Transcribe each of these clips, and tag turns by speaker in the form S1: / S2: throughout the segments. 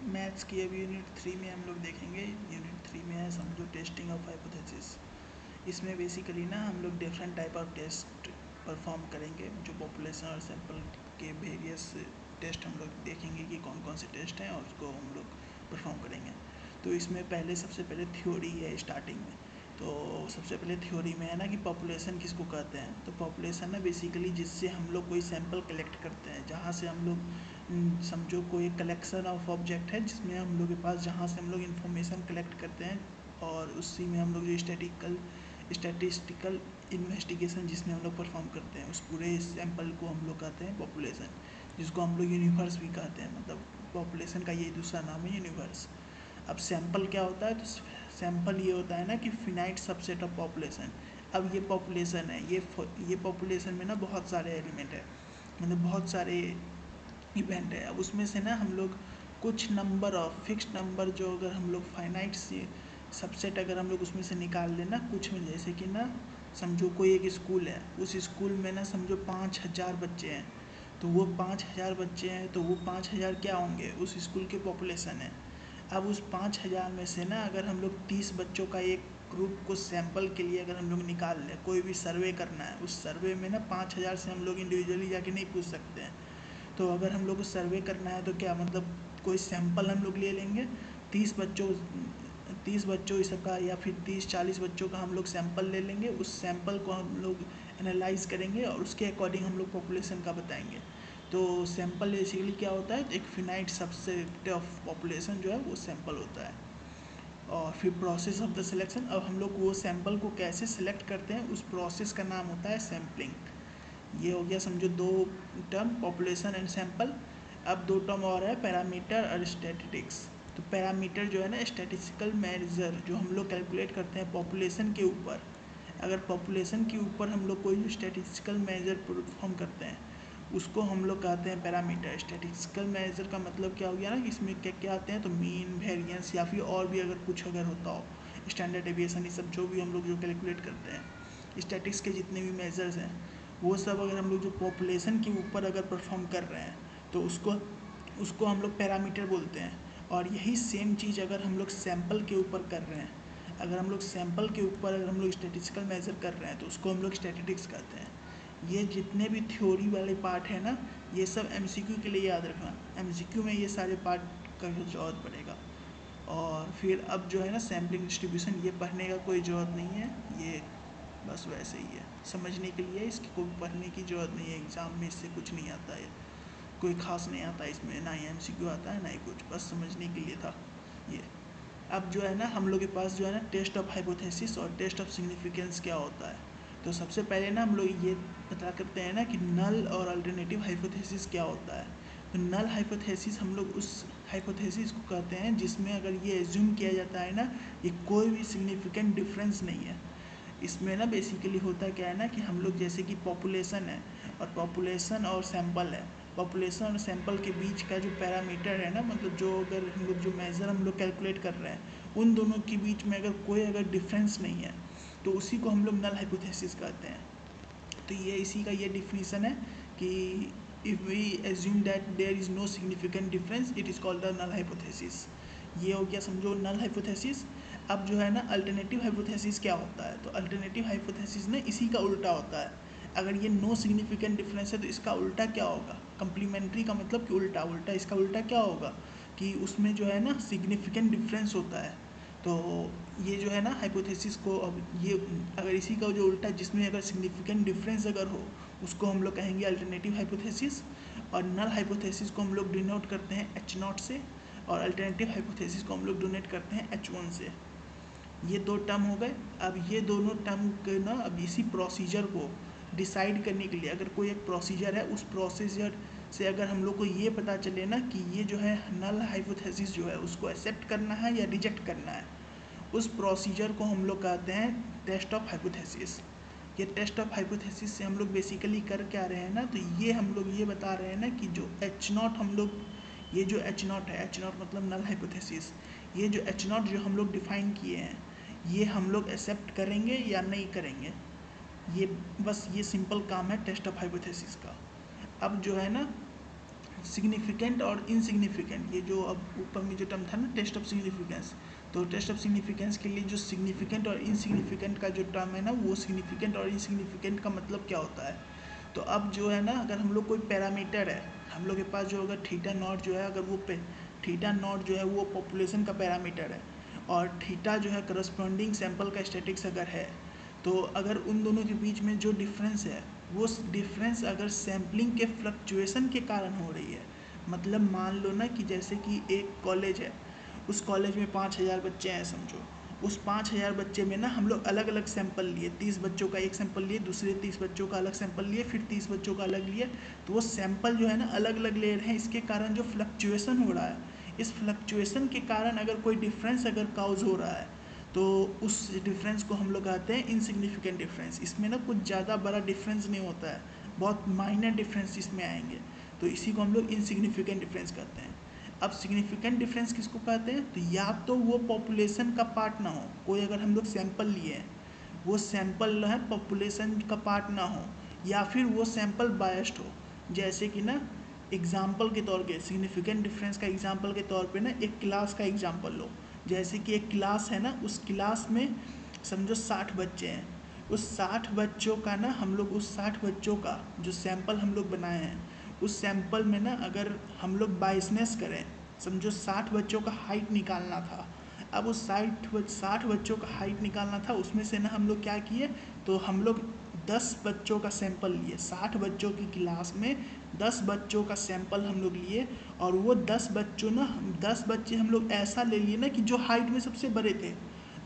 S1: Maths की अब unit 3 में हम लोग देखेंगे। यूनिट 3 में है समझो टेस्टिंग ऑफ हाइपोथेसिस। इसमें बेसिकली ना हम लोग different type of test perform करेंगे, जो पॉपुलेशन और सैंपल के वेरियस टेस्ट हम लोग देखेंगे कि कौन कौन से टेस्ट हैं और उसको हम लोग परफॉर्म करेंगे। तो इसमें सबसे पहले थ्योरी है स्टार्टिंग में। तो सबसे पहले थ्योरी में है ना कि पॉपुलेशन किसको कहते हैं। तो पॉपुलेशन ना बेसिकली जिससे हम लोग कोई सैंपल कलेक्ट करते हैं, जहाँ से हम लोग समझो कोई कलेक्शन ऑफ ऑब्जेक्ट है जिसमें हम लोग के पास, जहाँ से हम लोग इन्फॉर्मेशन कलेक्ट करते हैं और उसी में हम लोग जो स्टैटिस्टिकल इन्वेस्टिगेशन जिसमें हम लोग परफॉर्म करते हैं, उस पूरे सैंपल को हम लोग कहते हैं पॉपुलेशन, जिसको हम लोग यूनिवर्स भी कहते हैं। मतलब पॉपुलेशन का ये दूसरा नाम है यूनिवर्स। अब सैंपल क्या होता है, तो सैंपल ये होता है ना कि फिनाइट सबसेट ऑफ पॉपुलेशन। अब ये पॉपुलेशन है, ये पॉपुलेशन में ना बहुत सारे एलिमेंट है, मतलब बहुत सारे इवेंट है। अब उसमें से ना हम लोग कुछ नंबर ऑफ फिक्स्ड नंबर, जो अगर हम लोग फाइनाइट से सबसेट अगर हम लोग उसमें से निकाल लेना कुछ में, जैसे कि ना समझो कोई एक स्कूल है, उस स्कूल में ना समझो 5,000 बच्चे हैं, तो वो 5,000 बच्चे हैं, तो वो 5,000 क्या होंगे, उस स्कूल के पॉपुलेशन है। अब उस 5,000 में से ना अगर हम लोग 30 बच्चों का एक ग्रुप को सैंपल के लिए अगर हम लोग निकाल लें, कोई भी सर्वे करना है, उस सर्वे में ना 5,000 से हम लोग इंडिविजुअली जाके नहीं पूछ सकते हैं। तो अगर हम लोग को सर्वे करना है तो क्या मतलब कोई सैंपल हम लोग ले लेंगे, 30 बच्चों 30 बच्चों इसका या फिर 30-40 बच्चों का हम लोग सैंपल ले लेंगे। उस सैंपल को हम लोग एनालाइज करेंगे और उसके अकॉर्डिंग हम लोग पॉपुलेशन का बताएंगे। तो सैंपल बेसिकली क्या होता है, एक फिनाइट सबसेट ऑफ पॉपुलेशन जो है वो सैंपल होता है। और फिर प्रोसेस ऑफ द सिलेक्शन, अब हम लोग वो सैंपल को कैसे सिलेक्ट करते हैं, उस प्रोसेस का नाम होता है सैम्पलिंग। ये हो गया समझो दो टर्म, पॉपुलेशन एंड सैंपल। अब दो टर्म और है, पैरामीटर और स्टैटिस्टिक्स। तो पैरामीटर जो है ना स्टैटिस्टिकल मेजर जो हम लोग कैलकुलेट करते हैं पॉपुलेशन के ऊपर। अगर पॉपुलेशन के ऊपर हम लोग कोई स्टैटिस्टिकल मेजर परफॉर्म करते हैं, उसको हम लोग कहते हैं पैरामीटर। स्टैटिस्टिकल मेजर का मतलब क्या हो गया ना कि इसमें क्या क्या आते हैं, तो मीन, वेरिएंस या फिर और भी अगर कुछ अगर होता हो, स्टैंडर्ड डेविएशन, ये सब जो भी हम लोग जो कैलकुलेट करते हैं, स्टैटिक्स के जितने भी मेजर्स हैं वो सब अगर हम लोग जो पॉपुलेशन के ऊपर अगर परफॉर्म कर रहे हैं तो उसको उसको हम लोग पैरामीटर बोलते हैं। और यही सेम चीज़ अगर हम लोग सैंपल के ऊपर कर रहे हैं, अगर हम लोग सैंपल के ऊपर अगर हम लोग स्टैटिस्टिकल मेजर कर रहे हैं तो उसको हम लोग स्टैटिस्टिक्स कहते हैं। ये जितने भी थ्योरी वाले पार्ट है ना, ये सब एमसीक्यू के लिए याद रखना, एमसीक्यू में ये सारे पार्ट का जरूरत पड़ेगा। और फिर अब जो है ना सैम्पलिंग डिस्ट्रीब्यूशन, ये पढ़ने का कोई ज़रूरत नहीं है, ये बस वैसे ही है समझने के लिए, इसकी कोई पढ़ने की ज़रूरत नहीं है। एग्ज़ाम में इससे कुछ नहीं आता है, कोई ख़ास नहीं आता है इसमें, ना ही एमसीक्यू आता है ना ही कुछ, बस समझने के लिए था ये। अब जो है ना हम लोग के पास जो है ना टेस्ट ऑफ हाइपोथेसिस और टेस्ट ऑफ सिग्निफिकेंस क्या होता है। तो सबसे पहले ना हम लोग ये पता करते हैं ना कि नल और अल्टरनेटिव हाइपोथेसिस क्या होता है। तो नल हाइपोथेसिस हम लोग उस हाइपोथेसिस को कहते हैं जिसमें अगर ये एज्यूम किया जाता है ना कि कोई भी सिग्निफिकेंट डिफरेंस नहीं है। इसमें ना बेसिकली होता क्या है ना कि हम लोग जैसे कि पॉपुलेशन है और पॉपुलेशन और सैंपल है, पॉपुलेशन और सैंपल के बीच का जो पैरामीटर है ना, मतलब जो अगर हम लोग जो मेज़र हम लोग कैलकुलेट कर रहे हैं उन दोनों के बीच में अगर कोई अगर डिफरेंस नहीं है तो उसी को हम लोग नल हाइपोथेसिस कहते हैं। तो ये इसी का ये डिफिनीसन है कि if we assume that there is no significant difference it is called the null hypothesis. ये हो गया समझो नल हाइपोथेसिस। अब जो है ना अल्टरनेटिव हाइपोथेसिस क्या होता है, तो अल्टरनेटिव हाइपोथेसिस ना इसी का उल्टा होता है। अगर ये नो सिग्निफिकेंट डिफरेंस है तो इसका उल्टा क्या होगा, कंप्लीमेंट्री का मतलब कि उल्टा, इसका उल्टा क्या होगा कि उसमें जो है ना सिग्निफिकेंट डिफरेंस होता है। तो ये जो है ना हाइपोथेसिस को, अब ये अगर इसी का जो उल्टा जिसमें अगर सिग्निफिकेंट डिफरेंस अगर हो उसको हम लोग कहेंगे अल्टरनेटिव हाइपोथेसिस। और नल हाइपोथेसिस को हम लोग डिनोट करते हैं H0 से, और अल्टरनेटिव हाइपोथेसिस को हम लोग डोनेट करते हैं H1 से। ये दो टर्म हो गए। अब ये दोनों टर्म के ना अब इसी प्रोसीजर को डिसाइड करने के लिए अगर कोई एक प्रोसीजर है, उस प्रोसीजर से अगर हम लोग को ये पता चले ना कि ये जो है नल हाइपोथेसिस जो है उसको एक्सेप्ट करना है या रिजेक्ट करना है, उस प्रोसीजर को हम लोग कहते हैं टेस्ट ऑफ हाइपोथेसिस। ये टेस्ट ऑफ हाइपोथेसिस से हम लोग बेसिकली कर क्या रहे हैं ना, तो ये हम लोग ये बता रहे हैं ना कि जो H0 हम लोग, ये जो H0 है, H0 मतलब नल हाइपोथेसिस, ये जो H0 जो हम लोग डिफाइन किए हैं ये हम लोग एक्सेप्ट करेंगे या नहीं करेंगे। ये बस ये सिंपल काम है टेस्ट ऑफ हाइपोथेसिस का। अब जो है ना सिग्निफिकेंट और इनसिग्निफिकेंट, ये जो अब ऊपर में जो टर्म था ना टेस्ट ऑफ सिग्निफिकेंस, तो टेस्ट ऑफ सिग्निफिकेंस के लिए जो सिग्निफिकेंट और इनसिग्निफिकेंट का जो टर्म है ना, वो सिग्निफिकेंट और इनसिग्निफिकेंट का मतलब क्या होता है। तो अब जो है ना, अगर हम लोग कोई पैरामीटर है, हम लोग के पास जो अगर थीटा नॉट जो है, अगर वो थीटा नॉट जो है वो पॉपुलेशन का पैरामीटर है, और थीटा जो है करस्पॉन्डिंग सैंपल का स्टैटिक्स अगर है, तो अगर उन दोनों के बीच में जो डिफरेंस है, वो डिफरेंस अगर सैम्पलिंग के फ्लक्चुएशन के कारण हो रही है, मतलब मान लो ना कि जैसे कि एक कॉलेज है, उस कॉलेज में 5,000 बच्चे हैं समझो, उस 5,000 बच्चे में ना हम लोग अलग अलग सैंपल लिए, 30 बच्चों का एक सैंपल लिए, दूसरे 30 बच्चों का अलग सैंपल लिए, फिर 30 बच्चों का अलग लिए, तो वो सैंपल जो है ना अलग अलग ले रहे हैं, इसके कारण जो फ्लक्चुएसन हो रहा है, इस फ्लक्चुएसन के कारण अगर कोई डिफरेंस अगर काउज हो रहा है, तो उस डिफरेंस को हम लोग कहते हैं इनसिग्निफिकेंट डिफरेंस। इसमें ना कुछ ज़्यादा बड़ा डिफरेंस नहीं होता है, बहुत माइनर डिफरेंस इसमें आएंगे, तो इसी को हम लोग इनसिग्निफिकेंट डिफरेंस कहते हैं। अब सिग्निफिकेंट डिफरेंस किसको कहते हैं, तो या तो वो पॉपुलेशन का पार्ट ना हो, कोई अगर हम लोग सैंपल लिए हैं, वो सैंपल है पॉपुलेशन का पार्ट ना हो, या फिर वो सैंपल बायस्ड हो। जैसे कि ना एग्जाम्पल के तौर पे, सिग्निफिकेंट डिफरेंस का एग्जाम्पल के तौर पे ना एक क्लास का एग्जाम्पल लो। जैसे कि एक क्लास है ना, उस क्लास में समझो 60 बच्चे हैं, उस 60 बच्चों का ना हम लोग उस 60 बच्चों का जो सैंपल हम लोग बनाए हैं, उस सैंपल में ना अगर हम लोग बाइसनेस करें, समझो 60 बच्चों का हाइट निकालना था, अब उस 60 बच्चों का हाइट निकालना था, उसमें से ना हम लोग क्या किए, तो हम लोग 10 बच्चों का सैंपल लिए, 60 बच्चों की क्लास में 10 बच्चों का सैंपल हम लोग लिए, और वो 10 बच्चों ना 10 बच्चे हम लोग ऐसा ले लिए ना कि जो हाइट में सबसे बड़े थे,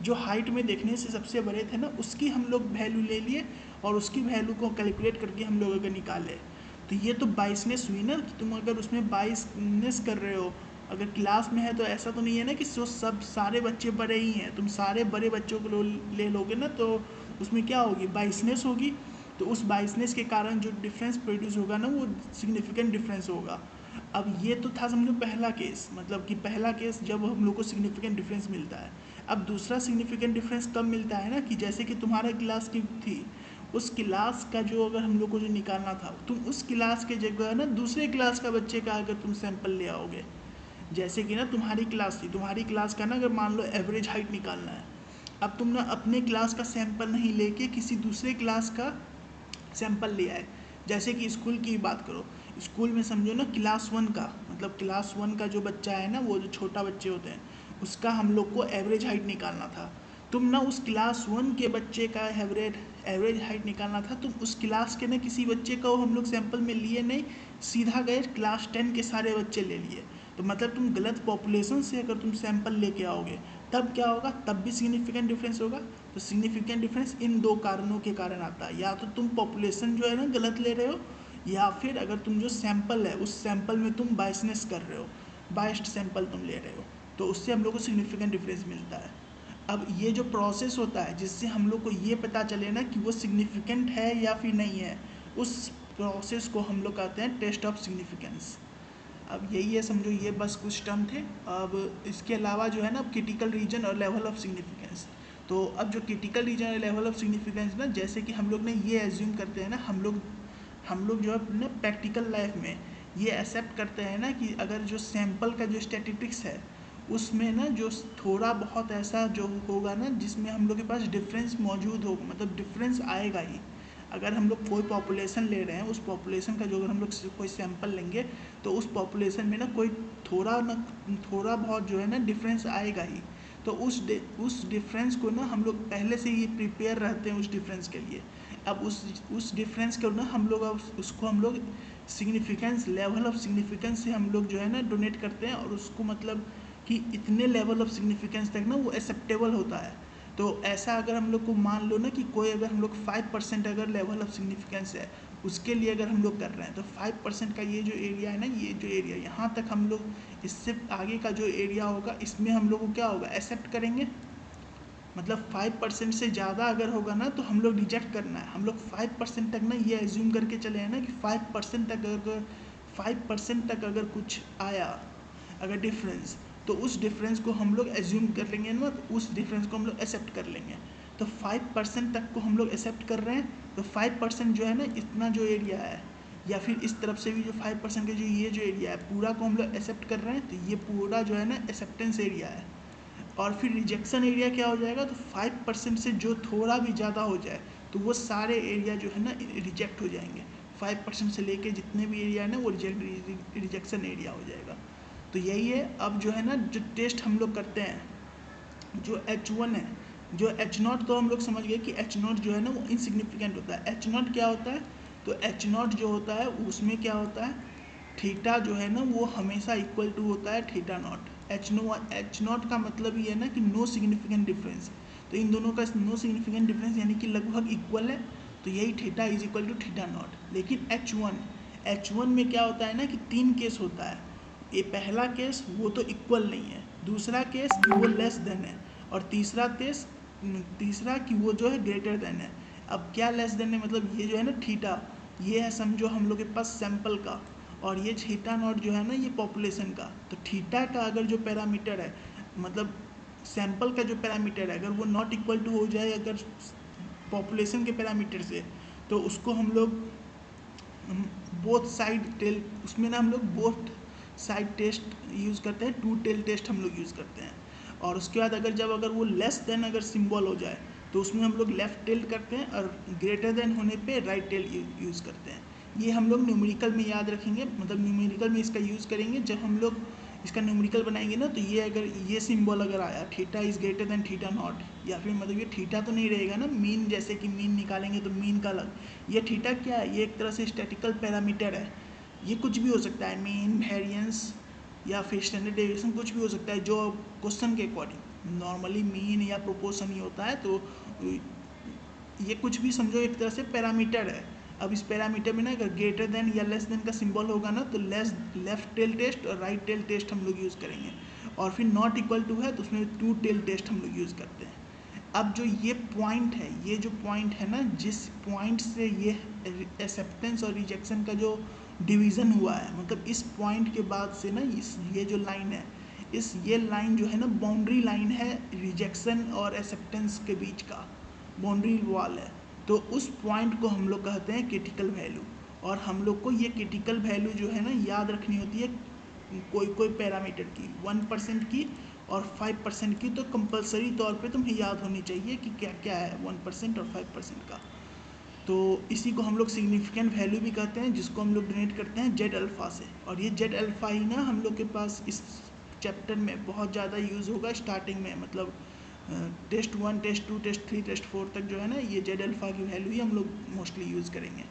S1: जो हाइट में देखने से सबसे बड़े थे ना, उसकी हम लोग वैल्यू ले लिए, और उसकी वैल्यू को कैलकुलेट करके हम लोग अगर निकाले, तो ये तो बाइसनेस हुई ना, कि तुम अगर उसमें बाइसनेस कर रहे हो, अगर क्लास में है तो ऐसा तो नहीं है ना कि सब सारे बच्चे बड़े ही हैं, तुम सारे बड़े बच्चों को ले लोगे ना, तो उसमें क्या होगी, बाइसनेस होगी, तो उस बाइसनेस के कारण जो डिफरेंस प्रोड्यूस होगा ना, वो सिग्निफिकेंट डिफरेंस होगा। अब ये तो था समझो पहला केस, मतलब कि पहला केस जब हम लोग को सिग्निफिकेंट डिफरेंस मिलता है। अब दूसरा सिग्निफिकेंट डिफरेंस कब मिलता है ना, कि जैसे कि तुम्हारा क्लास की थी, उस क्लास का जो अगर हम लोग को जो निकालना था, तुम उस क्लास के जगह ना दूसरे क्लास का बच्चे का अगर तुम सैंपल ले आओगे, जैसे कि ना तुम्हारी क्लास थी, तुम्हारी क्लास का ना अगर मान लो एवरेज हाइट निकालना है, अब तुम ना अपने क्लास का सैंपल नहीं लेके किसी दूसरे क्लास का सैंपल ले आए। जैसे कि स्कूल की बात करो, स्कूल में समझो ना क्लास 1 का, मतलब क्लास 1 का जो बच्चा है ना, वो जो छोटा बच्चे होते हैं, उसका हम लोग को एवरेज हाइट निकालना था। तुम ना उस क्लास 1 के बच्चे का एवरेज हाइट निकालना था, तुम उस क्लास के ना किसी बच्चे को हम लोग सैंपल में लिए नहीं, सीधा गए क्लास 10 के सारे बच्चे ले लिए। तो मतलब तुम गलत पॉपुलेशन से अगर तुम सैंपल लेके आओगे, तब क्या होगा, तब भी सिग्निफिकेंट डिफरेंस होगा। तो सिग्निफिकेंट डिफरेंस इन दो कारणों के कारण आता है, या तो तुम पॉपुलेशन जो है ना गलत ले रहे हो, या फिर अगर तुम जो सैंपल है उस सैंपल में तुम बाइसनेस कर रहे हो, बाइस्ड सैंपल तुम ले रहे हो, तो उससे हम लोग को सिग्निफिकेंट डिफरेंस मिलता है। अब ये जो प्रोसेस होता है जिससे हम लोग को ये पता चले ना कि वो सिग्निफिकेंट है या फिर नहीं है, उस प्रोसेस को हम लोग कहते हैं टेस्ट ऑफ सिग्निफिकेंस। अब यही है समझो, ये बस कुछ टर्म थे। अब इसके अलावा जो है ना, क्रिटिकल रीजन और लेवल ऑफ सिग्निफिकेंस। तो अब जो क्रिटिकल रीजन और लेवल ऑफ सिग्निफिकेंस ना, जैसे कि हम लोग ने ये एज्यूम करते हैं ना, हम लोग जो है ना प्रैक्टिकल लाइफ में ये एक्सेप्ट करते हैं ना कि अगर जो सैंपल का जो स्टैटिस्टिक्स है, उसमें ना जो थोड़ा बहुत ऐसा जो होगा ना, जिसमें हम लोग के पास डिफरेंस मौजूद होगा, मतलब डिफरेंस आएगा ही। अगर हम लोग कोई पॉपुलेशन ले रहे हैं, उस पॉपुलेशन का जो अगर हम लोग कोई सैंपल लेंगे, तो उस पॉपुलेशन में ना कोई थोड़ा बहुत जो है ना डिफरेंस आएगा ही। तो उस डिफरेंस को ना हम लोग पहले से ही प्रिपेयर रहते हैं उस डिफरेंस के लिए। अब उस डिफरेंस को ना हम लोग उसको हम लोग सिग्निफिकेंस, लेवल ऑफ सिग्निफिकेंस से हम लोग जो है ना डोनेट करते हैं, और उसको मतलब कि इतने लेवल ऑफ सिग्निफिकेंस तक ना वो एक्सेप्टेबल होता है। तो ऐसा अगर हम लोग को मान लो ना कि कोई अगर हम लोग 5% अगर लेवल ऑफ सिग्निफिकेंस है, उसके लिए अगर हम लोग कर रहे हैं, तो 5% का ये जो एरिया है ना, ये जो एरिया यहाँ तक हम लोग, इससे आगे का जो एरिया होगा, इसमें हम लोग को क्या होगा, एक्सेप्ट करेंगे। मतलब 5% से ज़्यादा अगर होगा ना, तो हम लोग रिजेक्ट करना है। हम लोग 5% तक ना ये एज्यूम करके चले हैं ना कि 5% तक अगर कुछ आया अगर डिफरेंस, तो उस डिफरेंस को हम लोग एज्यूम कर लेंगे ना, तो उस डिफरेंस को हम लोग एक्सेप्ट कर लेंगे। तो 5% तक को हम लोग एक्सेप्ट कर रहे हैं, तो 5% जो है ना, इतना जो एरिया है, या फिर इस तरफ से भी जो 5% का जो ये जो एरिया है पूरा को हम लोग एक्सेप्ट कर रहे हैं, तो ये पूरा जो है ना एक्सेप्टेंस एरिया है। और फिर रिजेक्शन एरिया क्या हो जाएगा, तो 5% से जो थोड़ा भी ज़्यादा हो जाए तो वो सारे एरिया जो है ना रिजेक्ट हो जाएंगे। 5% से लेके जितने भी एरिया है ना वो रिजेक्शन एरिया हो जाएगा। तो यही है। अब जो है ना जो टेस्ट हम लोग करते हैं, जो H1 है, जो H0 तो हम लोग समझ गए कि H0 जो है ना वो इनसिग्निफिकेंट होता है। H0 क्या होता है, तो H0 जो होता है उसमें क्या होता है, थीटा जो है ना वो हमेशा इक्वल टू होता है थीटा नॉट। H0 का मतलब ये है ना कि नो सिग्निफिकेंट डिफरेंस। तो इन दोनों का नो सिग्निफिकेंट डिफरेंस यानी कि लगभग इक्वल है, तो यही theta is equal to theta not. लेकिन H1 में क्या होता है ना कि 3 केस होता है। ये पहला केस वो तो इक्वल नहीं है, दूसरा केस वो लेस देन है, और तीसरा कि वो जो है ग्रेटर देन है। अब क्या लेस देन है, मतलब ये जो है ना थीटा, ये है समझो हम लोग के पास सैंपल का, और ये थीटा नॉट जो है ना ये पॉपुलेशन का। तो थीटा का अगर जो पैरामीटर है, मतलब सैंपल का जो पैरामीटर है, अगर वो नॉट इक्वल टू हो जाए अगर पॉपुलेशन के पैरामीटर से, तो उसको हम लोग बोथ साइड टेल, उसमें ना हम लोग बोथ साइड टेस्ट यूज़ करते हैं, टू टेल टेस्ट हम लोग यूज़ करते हैं। और उसके बाद अगर वो लेस देन अगर सिंबल हो जाए तो उसमें हम लोग लेफ्ट टेल करते हैं, और ग्रेटर देन होने पे राइट टेल यूज़ करते हैं। ये हम लोग न्यूमेरिकल में याद रखेंगे, मतलब न्यूमेरिकल में इसका यूज़ करेंगे जब हम लोग इसका न्यूमेरिकल बनाएंगे ना। तो ये अगर ये सिंबल अगर आया theta is greater than theta naught, या फिर मतलब ये थीटा तो नहीं रहेगा ना, मीन जैसे कि मीन निकालेंगे तो मीन का अलग, ये थीटा क्या है, ये एक तरह से स्टैटिकल पैरामीटर है। ये कुछ भी हो सकता है, मीन, वेरिएंस या फिर स्टैंडर्ड डेविएशन, कुछ भी हो सकता है जो क्वेश्चन के अकॉर्डिंग। नॉर्मली मीन या प्रोपोर्शन ही होता है, तो ये कुछ भी समझो एक तरह से पैरामीटर है। अब इस पैरामीटर में ना अगर ग्रेटर देन या लेस देन का सिंबल होगा ना, तो लेफ्ट टेल टेस्ट और राइट टेल टेस्ट हम लोग यूज़ करेंगे, और फिर नॉट इक्वल टू है तो उसमें टू टेल टेस्ट हम लोग यूज़ करते हैं। अब जो ये पॉइंट है, ये जो पॉइंट है ना, जिस पॉइंट से ये एक्सेप्टेंस और रिजेक्शन का जो डिवीज़न हुआ है, मतलब इस पॉइंट के बाद से ना ये जो लाइन है, ये लाइन जो है ना बाउंड्री लाइन है रिजेक्शन और एक्सेप्टेंस के बीच का बाउंड्री वॉल है। तो उस पॉइंट को हम लोग कहते हैं क्रिटिकल वैल्यू। और हम लोग को ये क्रिटिकल वैल्यू जो है ना याद रखनी होती है कोई पैरामीटर की, 1% की और 5% की, तो कंपलसरी तौर पे तुम्हें याद होनी चाहिए कि क्या क्या है 1% और 5% का। तो इसी को हम लोग सिग्निफिकेंट वैल्यू भी कहते हैं, जिसको हम लोग डिनोट करते हैं जेड अल्फ़ा से। और ये जेड अल्फ़ा ही ना हम लोग के पास इस चैप्टर में बहुत ज़्यादा यूज़ होगा स्टार्टिंग में, मतलब टेस्ट 1, टेस्ट 2, टेस्ट 3, टेस्ट 4 तक जो है ना ये जेड अल्फ़ा की वैल्यू ही हम लोग मोस्टली यूज़ करेंगे।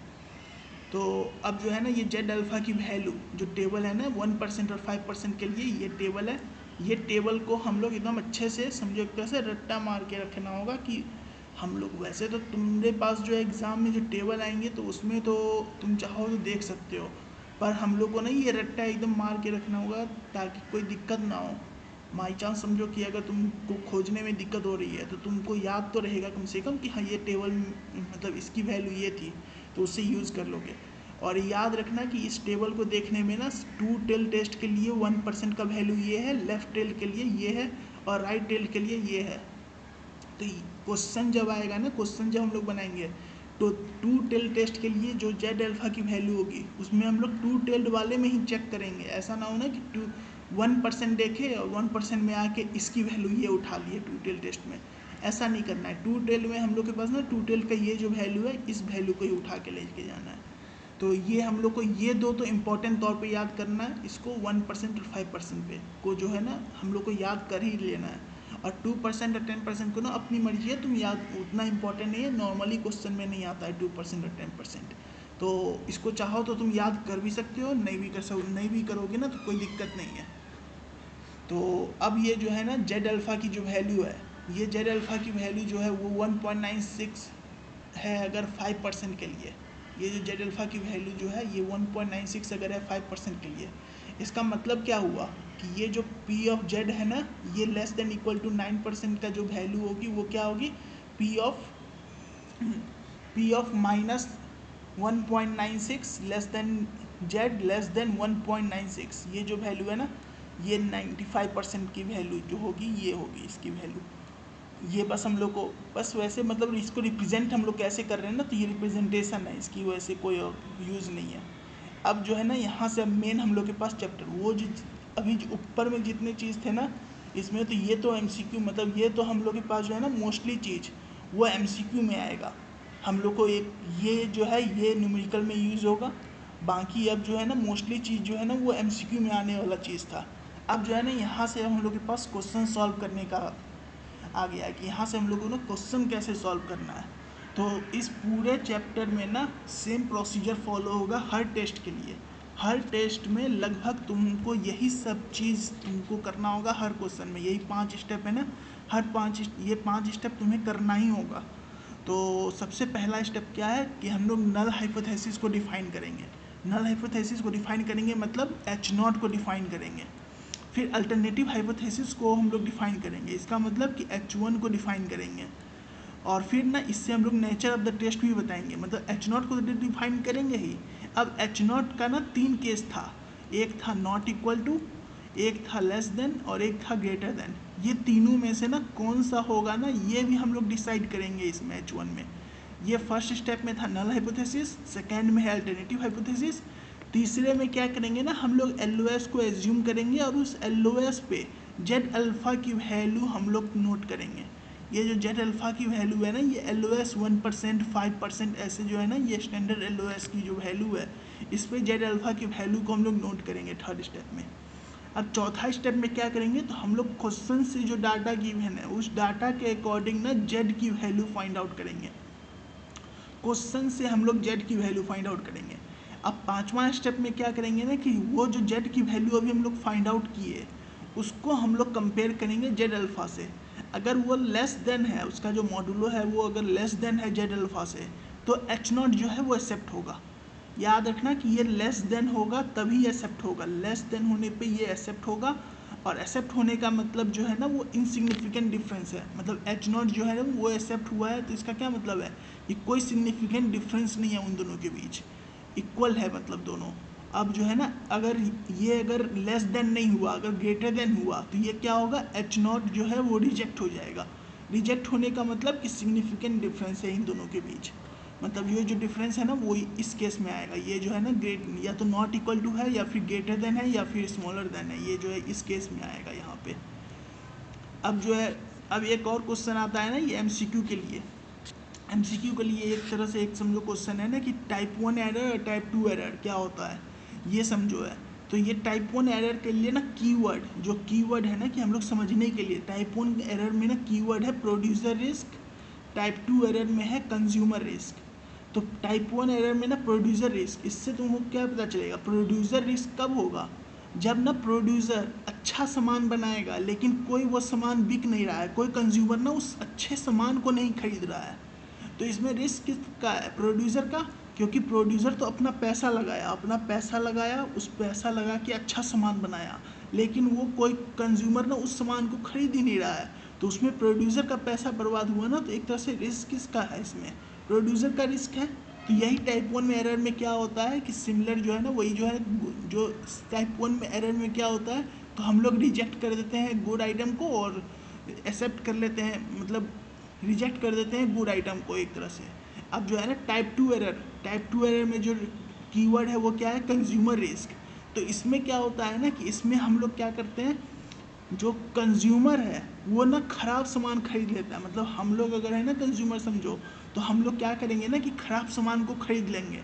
S1: तो अब जो है ना ये जेड अल्फ़ा की वैल्यू जो टेबल है ना 1% और 5% के लिए ये टेबल है। ये टेबल को हम लोग एकदम अच्छे से समझो, एक तरह से रट्टा मार के रखना होगा कि हम लोग, वैसे तो तुम्हारे पास जो एग्ज़ाम में जो टेबल आएंगे तो उसमें तो तुम चाहो तो देख सकते हो, पर हम लोग को ना ये रट्टा एकदम मार के रखना होगा ताकि कोई दिक्कत ना हो। बाई चांस समझो कि अगर तुमको खोजने में दिक्कत हो रही है तो तुमको याद तो रहेगा कम से कम कि हाँ ये टेबल मतलब इसकी वैल्यू ये थी, तो उससे यूज़ कर लोगे। और याद रखना कि इस टेबल को देखने में ना टू टेल टेस्ट के लिए 1% का वैल्यू ये है, लेफ्ट टेल के लिए ये है, और राइट टेल के लिए ये है। तो क्वेश्चन जब आएगा ना, क्वेश्चन जब हम लोग बनाएंगे तो टू टेल टेस्ट के लिए जो जेड अल्फ़ा की वैल्यू होगी उसमें हम लोग टू टेल्ड वाले में ही चेक करेंगे। ऐसा ना हो ना कि 1% देखे और 1% में आके इसकी वैल्यू ये उठा लिए टू टेल टेस्ट में, ऐसा नहीं करना है। टू टेल में हम लोग के पास ना टू टेल का ये जो वैल्यू है इस वैल्यू को ही उठा के लेके जाना है। तो ये हम लोग को ये दो तो इम्पोर्टेंट तौर पे याद करना है, इसको 1% और 5% पे को जो है ना हम लोग को याद कर ही लेना है। और 2% और 10% को ना अपनी मर्जी है, तुम याद, उतना इम्पोर्टेंट नहीं है, नॉर्मली क्वेश्चन में नहीं आता है 2% और 10%। तो इसको चाहो तो तुम याद कर भी सकते हो, नहीं भी करोगे ना तो कोई दिक्कत नहीं है। तो अब ये जो है ना जेड अल्फ़ा की जो वैल्यू है, ये जेड अल्फ़ा की वैल्यू जो है वो 1.96 है अगर 5% के लिए। ये जो जेड अल्फ़ा की वैल्यू जो है ये 1.96 अगर है 5% के लिए। इसका मतलब क्या हुआ कि ये जो पी ऑफ जेड है ना ये लेस देन इक्वल टू 9% का जो वैल्यू होगी वो क्या होगी, P of minus 1.96 less then Z less than 1.96। ये जो वैल्यू है ना ये 95% की वैल्यू जो होगी ये होगी इसकी वैल्यू। ये बस हम लोग को बस वैसे मतलब इसको रिप्रेजेंट हम लोग कैसे कर रहे हैं ना, तो ये रिप्रेजेंटेशन है इसकी, वैसे कोई यूज़ नहीं है। अब जो है ना यहाँ से अब मेन हम लोग के पास चैप्टर वो अभी जो ऊपर में जितने चीज़ थे ना इसमें, तो ये तो एमसीक्यू मतलब ये तो हम लोग के पास जो है ना मोस्टली चीज़ वो एमसीक्यू में आएगा। हम लोग को एक ये जो है ये न्यूमेरिकल में यूज़ होगा, बाकी अब जो है ना मोस्टली चीज़ जो है ना वो एमसीक्यू में आने वाला चीज़ था। अब जो है ना यहाँ से हम लोग के पास क्वेश्चन सॉल्व करने का आ गया कि यहाँ से हम लोगों ने क्वेश्चन कैसे सॉल्व करना है। तो इस पूरे चैप्टर में ना सेम प्रोसीजर फॉलो होगा हर टेस्ट के लिए। हर टेस्ट में लगभग तुमको यही सब चीज़ तुमको करना होगा, हर क्वेश्चन में यही 5 स्टेप है ना, हर 5 स्टेप तुम्हें करना ही होगा। तो सबसे पहला स्टेप क्या है कि हम लोग नल हाइपोथेसिस को डिफाइन करेंगे। नल हाइपोथेसिस को डिफाइन करेंगे मतलब H0 को डिफाइन करेंगे। फिर अल्टरनेटिव हाइपोथेसिस को हम लोग डिफाइन करेंगे, इसका मतलब कि H1 को डिफाइन करेंगे। और फिर ना इससे हम लोग नेचर ऑफ द टेस्ट भी बताएंगे, मतलब H0 को तो डिफाइन करेंगे ही। अब H0 का ना 3 केस था, एक था नॉट इक्वल टू, एक था लेस देन और एक था ग्रेटर देन। ये तीनों में से ना कौन सा होगा ना ये भी हम लोग डिसाइड करेंगे इसमें H1 में। ये फर्स्ट स्टेप में था नल हाइपोथेसिस, सेकेंड में है अल्टरनेटिव हाइपोथेसिस, तीसरे में क्या करेंगे ना हम लोग LOS को एज्यूम करेंगे और उस LOS पे जेड अल्फ़ा की वैल्यू हम लोग नोट करेंगे। ये जो जेड अल्फ़ा की वैल्यू है ना ये LOS 1%, 5% ऐसे जो है ना ये स्टैंडर्ड LOS की जो वैल्यू है, इस पर जेड अल्फ़ा की वैल्यू को हम लोग नोट करेंगे थर्ड स्टेप में। अब चौथा स्टेप में क्या करेंगे तो हम लोग क्वेश्चन से जो डाटा गिवन है उस डाटा के अकॉर्डिंग ना जेड की वैल्यू फाइंड आउट करेंगे। क्वेश्चन से हम लोग जेड की वैल्यू फाइंड आउट करेंगे। अब पांचवा स्टेप में क्या करेंगे ना कि वो जो जेड की वैल्यू अभी हम लोग फाइंड आउट किए उसको हम लोग कंपेयर करेंगे जेड अल्फ़ा से। अगर वो लेस देन है, उसका जो मॉडुलो है वो अगर लेस देन है जेड अल्फ़ा से, तो H0 जो है वो एक्सेप्ट होगा। याद रखना कि ये लेस देन होगा तभी एक्सेप्ट होगा, लेस देन होने पे ये एक्सेप्ट होगा। और एक्सेप्ट होने का मतलब जो है ना वो इनसिग्निफिकेंट डिफरेंस है, मतलब H0 जो है ना वो एक्सेप्ट हुआ है तो इसका क्या मतलब है कि कोई सिग्निफिकेंट डिफरेंस नहीं है उन दोनों के बीच, इक्वल है मतलब दोनों। अब जो है ना अगर लेस देन नहीं हुआ, अगर ग्रेटर देन हुआ तो ये क्या होगा H0 जो है वो रिजेक्ट हो जाएगा। रिजेक्ट होने का मतलब कि सिग्निफिकेंट डिफरेंस है इन दोनों के बीच, मतलब ये जो डिफरेंस है ना वो इस केस में आएगा। ये जो है ना ग्रेट या तो नॉट इक्वल टू है या फिर ग्रेटर देन है या फिर स्मॉलर देन है, ये जो है इस केस में आएगा यहाँ पे। अब जो है अब एक और क्वेश्चन आता है ना ये एमसीक्यू के लिए। एमसीक्यू के लिए एक तरह से एक समझो क्वेश्चन है ना कि टाइप 1 एरर और टाइप 2 एरर क्या होता है ये समझो है। तो ये टाइप 1 एरर के लिए ना कीवर्ड, जो कीवर्ड है ना कि हम लोग समझने के लिए, टाइप 1 एरर में ना कीवर्ड है प्रोड्यूसर रिस्क, टाइप 2 एरर में है कंज्यूमर रिस्क। तो टाइप 1 एरर में ना प्रोड्यूसर रिस्क, इससे तुमको क्या पता चलेगा प्रोड्यूसर रिस्क कब होगा, जब ना प्रोड्यूसर अच्छा सामान बनाएगा लेकिन कोई वो सामान बिक नहीं रहा है, कोई कंज्यूमर ना उस अच्छे सामान को नहीं खरीद रहा है। तो इसमें रिस्क किसका है, प्रोड्यूसर का, क्योंकि प्रोड्यूसर तो अपना पैसा लगाया, उस पैसा लगा के अच्छा सामान बनाया, लेकिन वो कोई कंज्यूमर ना उस सामान को खरीद ही नहीं रहा है, तो उसमें प्रोड्यूसर का पैसा बर्बाद हुआ ना। तो एक तरह से रिस्क किसका है, इसमें प्रोड्यूसर का रिस्क है। तो यही टाइप 1 में एरर में क्या होता है कि सिमिलर जो है ना वही जो है जो टाइप 1 में एरर में क्या होता है, तो हम लोग रिजेक्ट कर देते हैं गुड आइटम को और एक्सेप्ट कर लेते हैं, मतलब रिजेक्ट कर देते हैं गुड आइटम को एक तरह से। अब जो है ना टाइप 2 एरर में जो कीवर्ड है वो क्या है, कंज्यूमर रिस्क। तो इसमें क्या होता है ना कि इसमें हम लोग क्या करते हैं, जो कंज्यूमर है वो ना ख़राब सामान खरीद लेता है, मतलब हम लोग अगर है ना कंज्यूमर समझो, तो हम लोग क्या करेंगे ना कि ख़राब सामान को खरीद लेंगे,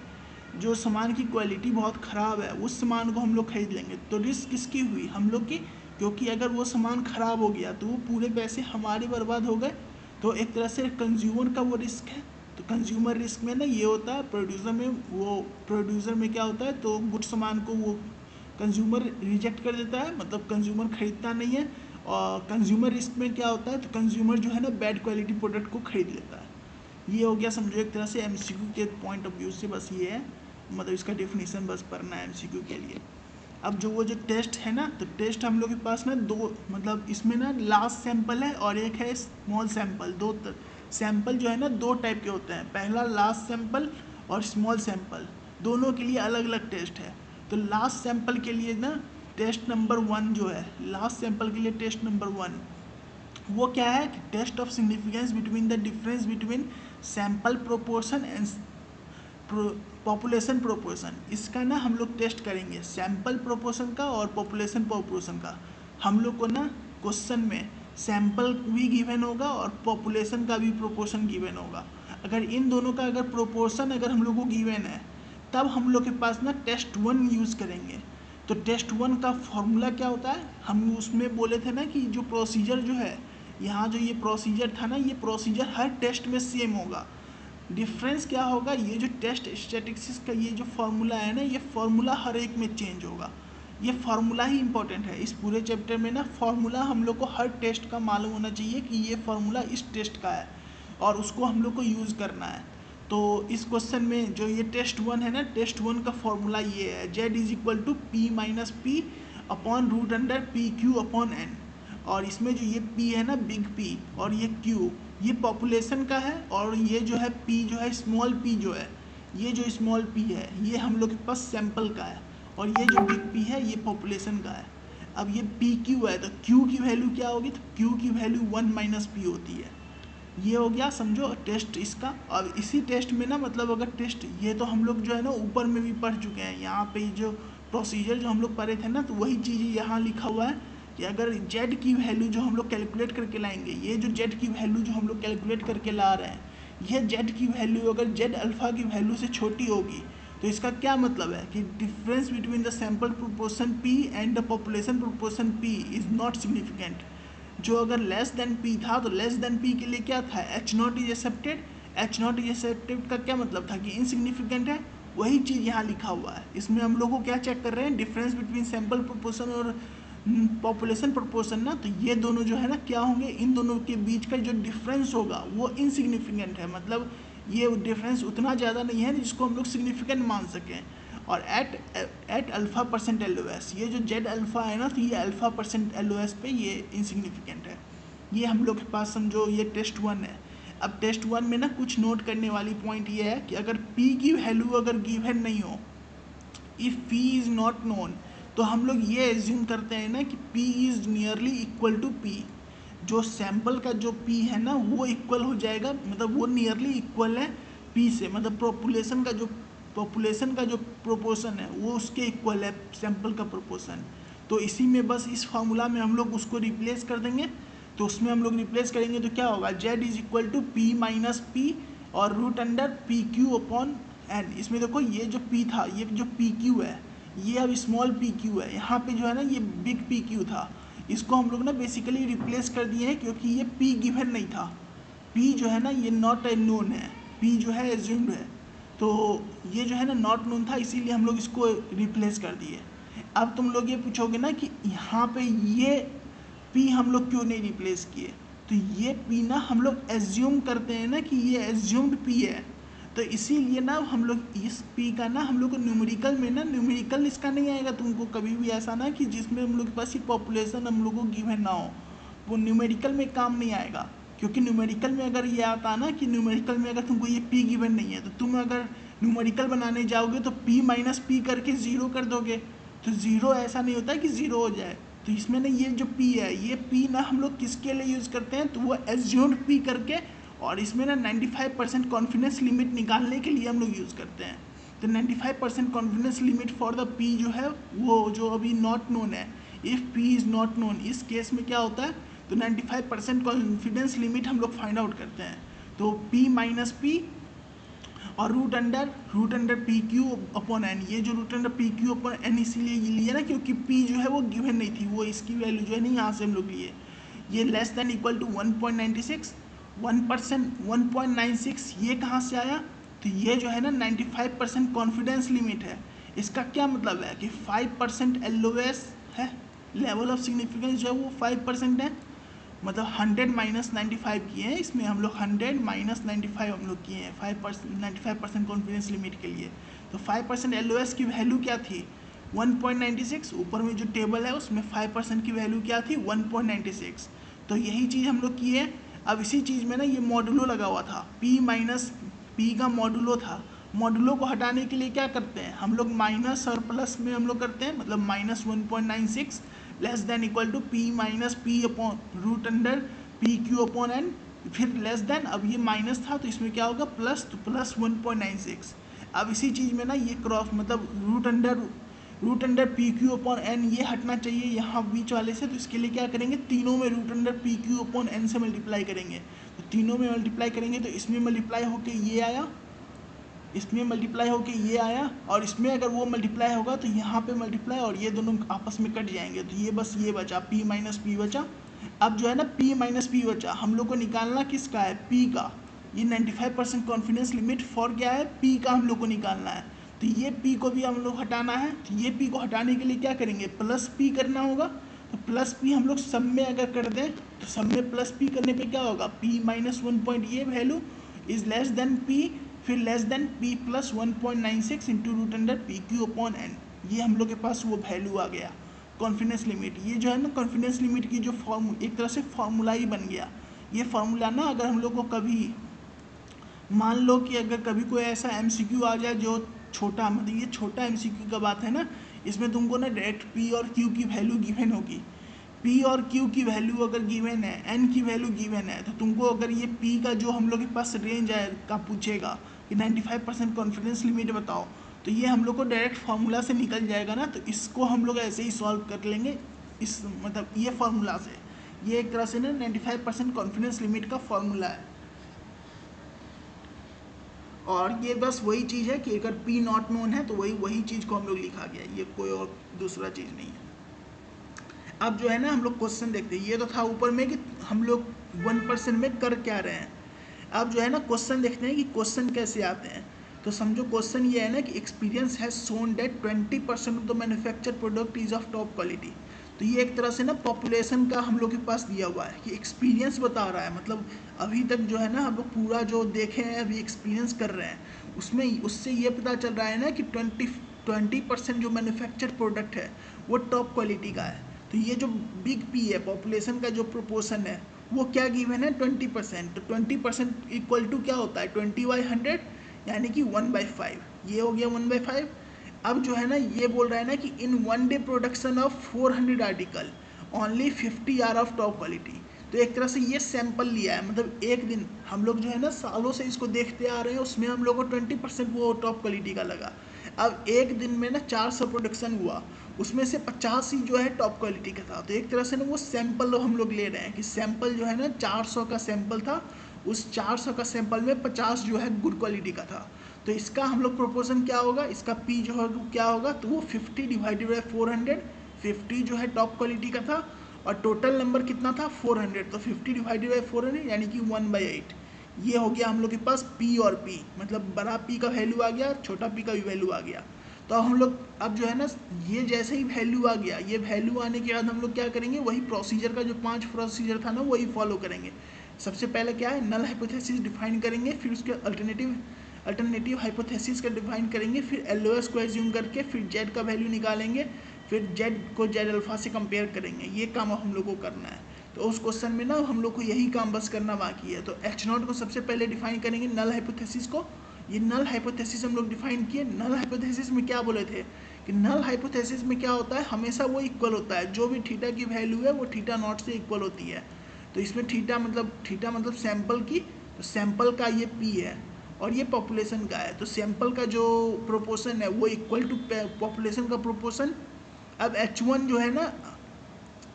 S1: जो सामान की क्वालिटी बहुत ख़राब है उस सामान को हम लोग खरीद लेंगे। तो रिस्क किसकी हुई, हम लोग की, क्योंकि अगर वो सामान ख़राब हो गया तो वो पूरे पैसे हमारे बर्बाद हो गए। तो एक तरह से कंज्यूमर का वो रिस्क है। तो कंज्यूमर रिस्क में ना ये होता है, प्रोड्यूसर में क्या होता है, तो गुड सामान को वो कंज्यूमर रिजेक्ट कर देता है, मतलब कंज्यूमर खरीदता नहीं है। और कंज्यूमर रिस्क में क्या होता है, तो कंज्यूमर जो है ना बैड क्वालिटी प्रोडक्ट को खरीद लेता है। ये हो गया समझो एक तरह से एमसीक्यू के पॉइंट ऑफ व्यू से, बस ये है, मतलब इसका डेफिनेशन बस पढ़ना है एमसीक्यू के लिए। अब जो वो जो टेस्ट है ना, तो टेस्ट हम लोग के पास ना दो, मतलब इसमें ना लास्ट सैंपल है और एक है स्मॉल सैंपल। सैंपल जो है ना दो टाइप के होते हैं, पहला लास्ट सैंपल और स्मॉल सैंपल, दोनों के लिए अलग अलग टेस्ट है। तो लास्ट सैंपल के लिए ना टेस्ट नंबर 1 जो है, लास्ट सैंपल के लिए टेस्ट नंबर 1 वो क्या है कि test of significance between the difference between sample proportion and population proportion, इसका ना हम लोग टेस्ट करेंगे सैंपल प्रोपोर्शन का और पॉपुलेशन प्रोपोर्शन का। हम लोग को ना क्वेश्चन में सैंपल भी गिवन होगा और पॉपुलेशन का भी प्रोपोर्शन गिवन होगा। अगर इन दोनों का अगर प्रोपोर्शन अगर हम लोग को गिवन है तब हम लोग के पास ना टेस्ट 1 यूज़ करेंगे। तो टेस्ट 1 का फॉर्मूला क्या होता है, हम उसमें बोले थे ना कि जो प्रोसीजर जो है यहाँ जो ये प्रोसीजर था ना, ये प्रोसीजर हर टेस्ट में सेम होगा। डिफरेंस क्या होगा, ये जो टेस्ट स्टैटिस्टिक्स का ये जो फार्मूला है ना, ये फार्मूला हर एक में चेंज होगा। ये फार्मूला ही इंपॉर्टेंट है इस पूरे चैप्टर में ना। फार्मूला हम लोग को हर टेस्ट का मालूम होना चाहिए कि ये फार्मूला इस टेस्ट का है और उसको हम लोग को यूज़ करना है। तो इस क्वेश्चन में जो ये टेस्ट 1 है ना, टेस्ट 1 का फॉर्मूला ये है, z is equal to P minus P upon root under P Q upon N. और इसमें जो ये p है ना बिग P और ये q ये पॉपुलेशन का है और ये जो है p जो है स्मॉल p जो है, ये जो स्मॉल p है ये हम लोग के पास सैंपल का है और ये जो बिग P है ये पॉपुलेशन का है। अब ये पी क्यू है तो q की वैल्यू क्या होगी, तो q की वैल्यू 1 माइनस p होती है। ये हो गया समझो टेस्ट इसका। और इसी टेस्ट में ना मतलब अगर टेस्ट ये तो हम लोग जो है ना ऊपर में भी पढ़ चुके हैं, यहाँ पे जो प्रोसीजर जो हम लोग पढ़े थे ना, तो वही चीज़ यहाँ लिखा हुआ है कि अगर z की वैल्यू जो हम लोग कैलकुलेट करके लाएंगे, ये जो z की वैल्यू जो हम लोग कैलकुलेट करके ला रहे हैं, ये z की वैल्यू अगर z अल्फ़ा की वैल्यू से छोटी होगी तो इसका क्या मतलब है कि difference between the sample proportion p and the population proportion p is not significant. जो अगर लेस देन p था तो लेस देन p के लिए क्या था, H not is accepted. H not is accepted का क्या मतलब था कि इनसिग्निफिकेंट है, वही चीज़ यहाँ लिखा हुआ है। इसमें हम लोग को क्या चेक कर रहे हैं, डिफरेंस बिटवीन सैंपल प्रोपोर्शन और पॉपुलेशन प्रोपोर्शन ना। तो ये दोनों जो है ना क्या होंगे, इन दोनों के बीच का जो डिफरेंस होगा वो इनसिग्निफिकेंट है, मतलब ये डिफरेंस उतना ज़्यादा नहीं है जिसको हम लोग सिग्निफिकेंट मान सकें। और एट अल्फ़ा परसेंट LOS, ये जो जेड अल्फ़ा है ना, तो ये अल्फ़ा परसेंट LOS पे ये इनसिग्निफिकेंट है। ये हम लोग के पास समझो ये टेस्ट 1 है। अब टेस्ट 1 में ना कुछ नोट करने वाली पॉइंट ये है कि अगर p की वैल्यू अगर गिवन नहीं हो, if p is not known, तो हम लोग ये एज्यूम करते हैं ना कि p is nearly equal to p। जो सैंपल का जो p है ना वो इक्वल हो जाएगा, मतलब वो नियरली इक्वल है p से, मतलब पॉपुलेशन का जो प्रोपोर्शन है वो उसके इक्वल है सैंपल का प्रोपोर्शन। तो इसी में बस इस फार्मूला में हम लोग उसको रिप्लेस कर देंगे। तो उसमें हम लोग रिप्लेस करेंगे तो क्या होगा, z is equal to P minus P और root under P Q upon n. इसमें देखो ये जो p था, ये जो पी क्यू है ये अब स्मॉल पी क्यू है, यहाँ पे जो है ना ये बिग पी क्यू था, इसको हम लोग ना बेसिकली रिप्लेस कर दिए हैं क्योंकि ये p गिवन नहीं था। p जो है ना ये नॉट ए नोन है, p जो है एज्यूम्ड है, तो ये जो है ना नॉट नोन था, इसीलिए हम लोग इसको रिप्लेस कर दिए। अब तुम लोग ये पूछोगे ना कि यहाँ पे ये p हम लोग क्यों नहीं रिप्लेस किए, तो ये p ना हम लोग एज्यूम करते हैं ना कि ये एज्यूम्ड p है, तो इसीलिए ना हम लोग इस p का ना हम लोग को न्यूमेरिकल में ना, न्यूमेरिकल इसका नहीं आएगा तुमको कभी भी ऐसा ना कि जिसमें हम लोग के पास ये पॉपुलेशन हम लोग को गिवन ना हो, वो न्यूमेरिकल में काम नहीं आएगा। क्योंकि न्यूमेरिकल में अगर ये आता ना कि न्यूमेरिकल में अगर तुमको ये p गिवन नहीं है तो तुम अगर न्यूमेरिकल बनाने जाओगे तो p माइनस पी करके ज़ीरो कर दोगे, तो ज़ीरो ऐसा नहीं होता है कि ज़ीरो हो जाए। तो इसमें ना ये जो p है, ये p ना हम लोग किसके लिए यूज़ करते हैं, तो वो एज्यूम्ड p करके, और इसमें ना 95% कॉन्फिडेंस लिमिट निकालने के लिए हम लोग यूज़ करते हैं। तो 95% confidence limit for the p जो है वो जो अभी नॉट नोन है, if p is not known, इस केस में क्या होता है, तो 95% कॉन्फिडेंस लिमिट हम लोग फाइंड आउट करते हैं। तो p माइनस पी और root under P Q upon N, ये जो root under P Q upon N इसीलिए ये लिया ना क्योंकि p जो है वो गिवन नहीं थी, वो इसकी वैल्यू जो है नहीं यहाँ से हम लोग लिए। ये लेस देन इक्वल टू 1.96, 1.96 ये कहाँ से आया, तो ये जो है ना 95% कॉन्फिडेंस लिमिट है। इसका क्या मतलब है कि 5% LOS है, लेवल ऑफ सिग्निफिकेंस जो है वो 5% है, मतलब 100 माइनस 95 किए हैं इसमें हम लोग, 100 माइनस 95 हम लोग किए हैं 95% कॉन्फिडेंस लिमिट के लिए। तो 5% LOS की वैल्यू क्या थी, 1.96, ऊपर में जो टेबल है उसमें 5% की वैल्यू क्या थी, 1.96। तो यही चीज़ हम लोग किए। अब इसी चीज़ में ना ये मॉडुलो लगा हुआ था, p माइनस p का मॉडुलो था। मॉडुलो को हटाने के लिए क्या करते हैं हम लोग, माइनस और प्लस में हम लोग करते हैं, मतलब minus 1.96 less than equal to p minus P upon root under P Q upon N, फिर लेस देन, अब ये माइनस था तो इसमें क्या होगा प्लस, तो प्लस 1.96। अब इसी चीज़ में ना ये क्रॉस मतलब root under P Q upon N ये हटना चाहिए यहाँ बीच वाले से, तो इसके लिए क्या करेंगे, तीनों में root under P Q upon N से मल्टीप्लाई करेंगे। तो तीनों में मल्टीप्लाई करेंगे तो इसमें मल्टीप्लाई होके ये आया, इसमें मल्टीप्लाई होके ये आया, और इसमें अगर वो मल्टीप्लाई होगा तो यहाँ पे मल्टीप्लाई, और ये दोनों आपस में कट जाएंगे, तो ये बस ये बचा p माइनस पी बचा। अब जो है ना p माइनस पी बचा, हम लोग को निकालना किसका है, p का। ये 95% कॉन्फिडेंस लिमिट फॉर क्या है, p का हम लोग को निकालना है। तो ये p को भी हम लोग हटाना है, तो ये p को हटाने के लिए क्या करेंगे, प्लस p करना होगा। तो प्लस p हम लोग सब में अगर कर दें तो सब में प्लस p करने पे क्या होगा, p माइनस 1 पॉइंट ये value is less than p, फिर less than p plus 1.96 into root under P Q upon N. ये हम लोग के पास वो वैल्यू आ गया कॉन्फिडेंस लिमिट। ये जो है ना कॉन्फिडेंस लिमिट की जो एक तरह से फार्मूला ही बन गया। ये फार्मूला ना अगर हम लोग को कभी मान लो कि अगर कभी कोई ऐसा एमसीक्यू आ जाए जो छोटा, मतलब ये छोटा एमसीक्यू का बात है ना, इसमें तुमको ना डायरेक्ट पी और क्यू की वैल्यू गिवन होगी। P और Q की वैल्यू अगर गिवन है, N की वैल्यू गिवन है, तो तुमको अगर ये P का जो हम लोग के पास रेंज है का पूछेगा कि 95% कॉन्फिडेंस लिमिट बताओ, तो ये हम लोग को डायरेक्ट फार्मूला से निकल जाएगा ना, तो इसको हम लोग ऐसे ही सॉल्व कर लेंगे इस मतलब ये फार्मूला से। ये एक तरह से ना 95% कॉन्फिडेंस लिमिट का फार्मूला है। और ये बस वही चीज़ है कि अगर P नॉट नोन है तो वही चीज़ को हम लोग लिखा गया है, ये कोई और दूसरा चीज़ नहीं है। अब जो है ना हम लोग क्वेश्चन देखते हैं, ये तो था ऊपर में कि हम लोग 1% में कर क्या रहे हैं। अब जो है ना क्वेश्चन देखते हैं कि क्वेश्चन कैसे आते हैं। तो समझो क्वेश्चन ये है ना कि experience has shown that 20% of the manufacture product is of top quality. तो ये एक तरह से ना पॉपुलेशन का हम लोग के पास दिया हुआ है कि एक्सपीरियंस बता रहा है, मतलब अभी तक जो है ना हम लोग पूरा जो देखे हैं अभी एक्सपीरियंस कर रहे हैं, उसमें उससे ये पता चल रहा है ना कि 20% जो मैन्युफैक्चर प्रोडक्ट है वो टॉप क्वालिटी का है। तो ये जो बिग पी है, पॉपुलेशन का जो प्रोपोर्शन है, वो क्या गिवन है 20%। तो 20% इक्वल टू क्या होता है 20/100, यानी कि 1/5। ये हो गया 1/5। अब जो है ना ये बोल रहा है ना कि in 1 day production of 400 article only 50 are of top quality. तो एक तरह से ये सैंपल लिया है, मतलब एक दिन हम लोग जो है ना सालों से इसको देखते आ रहे हैं, उसमें हम लोग को 20% वो टॉप क्वालिटी का लगा। अब एक दिन में ना 400 प्रोडक्शन हुआ, उसमें से 50 ही जो है टॉप क्वालिटी का था। तो एक तरह से ना वो सैंपल हम लोग ले रहे हैं कि सैंपल जो है ना 400 का सैंपल था, उस 400 का सैंपल में 50 जो है गुड क्वालिटी का था। तो इसका हम लोग प्रोपोर्शन क्या होगा, इसका P जो है क्या होगा, तो वो 50 डिवाइडेड बाई 400, 50 जो है टॉप क्वालिटी का था और टोटल नंबर कितना था 400, तो 50 डिवाइडेड बाई 400 यानी कि 1/8। ये हो गया हम लोग के पास P और P, मतलब बड़ा P का वैल्यू आ गया, छोटा P का भी वैल्यू आ गया। तो अब हम लोग अब जो है ना ये जैसे ही वैल्यू आ गया, ये वैल्यू आने के बाद हम लोग क्या करेंगे, वही प्रोसीजर का जो 5 प्रोसीजर था ना वही फॉलो करेंगे। सबसे पहले क्या है, नल हाइपोथेसिस डिफाइन करेंगे, फिर उसके अल्टरनेटिव हाइपोथेसिस का डिफाइन करेंगे, फिर LOS को एज्यूम करके फिर जेड का वैल्यू निकालेंगे, फिर जेड को जेड अल्फा से कंपेयर करेंगे। ये काम हम लोग को करना है। तो उस क्वेश्चन में ना हम लोग को यही काम बस करना बाकी है। तो H0 को सबसे पहले डिफाइन करेंगे, नल हाइपोथेसिस को। ये नल हाइपोथेसिस हम लोग डिफाइन किए। नल हाइपोथेसिस में क्या बोले थे कि नल हाइपोथेसिस में क्या होता है, हमेशा वो इक्वल होता है, जो भी थीटा की वैल्यू है वो थीटा नॉट से इक्वल होती है। तो इसमें थीटा मतलब सैंपल की, तो सैंपल का ये P है और ये पॉपुलेशन का है, तो सैंपल का जो प्रोपोर्शन है वो इक्वल टू पॉपुलेशन का प्रोपोर्शन। अब H1 जो है ना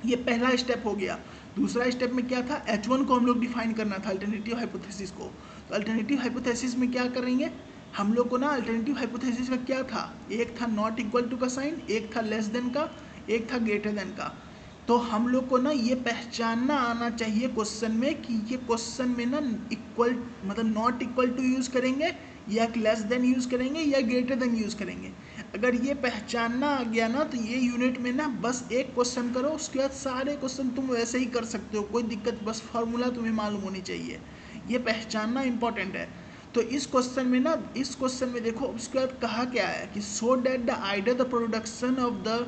S1: ये पहला स्टेप हो गया। दूसरा स्टेप में क्या था, H1 को हम लोग डिफाइन करना था, अल्टरनेटिव हाइपोथेसिस को। तो अल्टरनेटिव हाइपोथेसिस में क्या करेंगे हम लोग को ना, अल्टरनेटिव हाइपोथेसिस का क्या था, एक था नॉट इक्वल टू का साइन, एक था लेस देन का, एक था ग्रेटर देन का। तो हम लोग को ना ये पहचानना आना चाहिए क्वेश्चन में कि ये क्वेश्चन में ना इक्वल मतलब नॉट इक्वल टू यूज़ करेंगे या लेस देन यूज़ करेंगे या ग्रेटर देन यूज़ करेंगे। अगर ये पहचानना आ गया ना तो ये यूनिट में ना बस एक क्वेश्चन करो, उसके बाद सारे क्वेश्चन तुम वैसे ही कर सकते हो, कोई दिक्कत, बस फार्मूला तुम्हें मालूम होनी चाहिए। ये पहचानना इंपॉर्टेंट है। तो इस क्वेश्चन में ना, इस क्वेश्चन में देखो उसके बाद कहा क्या है कि so that the idea the production of the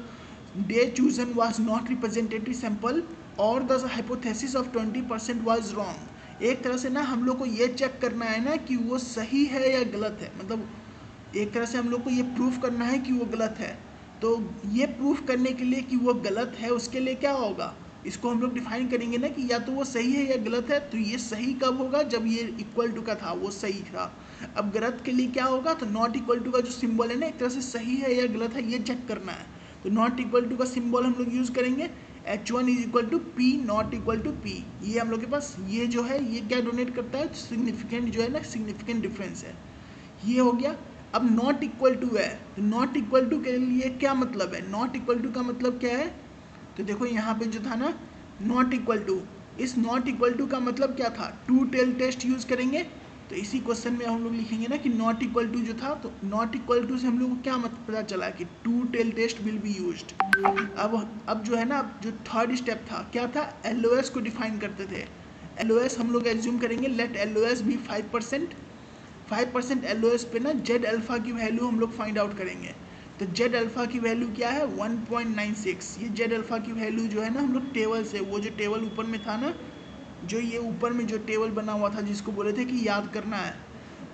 S1: day chosen was not representative sample और the hypothesis of 20% was wrong। एक तरह से ना हम लोग को ये चेक करना है ना कि वो सही है या गलत है, मतलब एक तरह से हम लोग को ये प्रूफ करना है कि वो गलत है। तो ये प्रूफ करने के लिए कि वो गलत है उसके लिए क्या होगा, इसको हम लोग डिफाइन करेंगे ना कि या तो वो सही है या गलत है। तो ये सही कब होगा, जब ये इक्वल टू का था, वो सही था। अब गलत के लिए क्या होगा, तो नॉट इक्वल टू का जो सिंबल है ना, एक तरह से सही है या गलत है ये चेक करना है। तो नॉट इक्वल टू का सिंबल हम लोग यूज़ करेंगे, H1 is equal to P not equal to P। ये हम लोग के पास ये जो है ये क्या डोनेट करता है, सिग्निफिकेंट जो है ना, सिग्निफिकेंट डिफरेंस है, ये हो गया। अब नॉट इक्वल टू है, तो नॉट इक्वल टू के लिए क्या मतलब है, नॉट इक्वल टू का मतलब क्या है, तो देखो यहाँ पे जो था ना नॉट इक्वल टू, इस नॉट इक्वल टू का मतलब क्या था, टू टेल टेस्ट यूज करेंगे। तो इसी क्वेश्चन में हम लोग लिखेंगे ना कि नॉट इक्वल टू जो था, तो नॉट इक्वल टू से हम लोग को क्या मतलब पता चला कि two tail test will be used. अब जो है ना, जो थर्ड स्टेप था क्या था, LOS को डिफाइन करते थे। LOS हम लोग एज्यूम करेंगे, लेट LOS भी 5%। 5% LOS पे ना जेड अल्फा की वैल्यू हम लोग फाइंड आउट करेंगे। तो जेड अल्फा की वैल्यू क्या है, 1.96। ये जेड अल्फा की वैल्यू जो है ना, हम लोग टेबल से, वो जो टेबल ऊपर में था ना, जो ये ऊपर में जो टेबल बना हुआ था जिसको बोले थे कि याद करना है,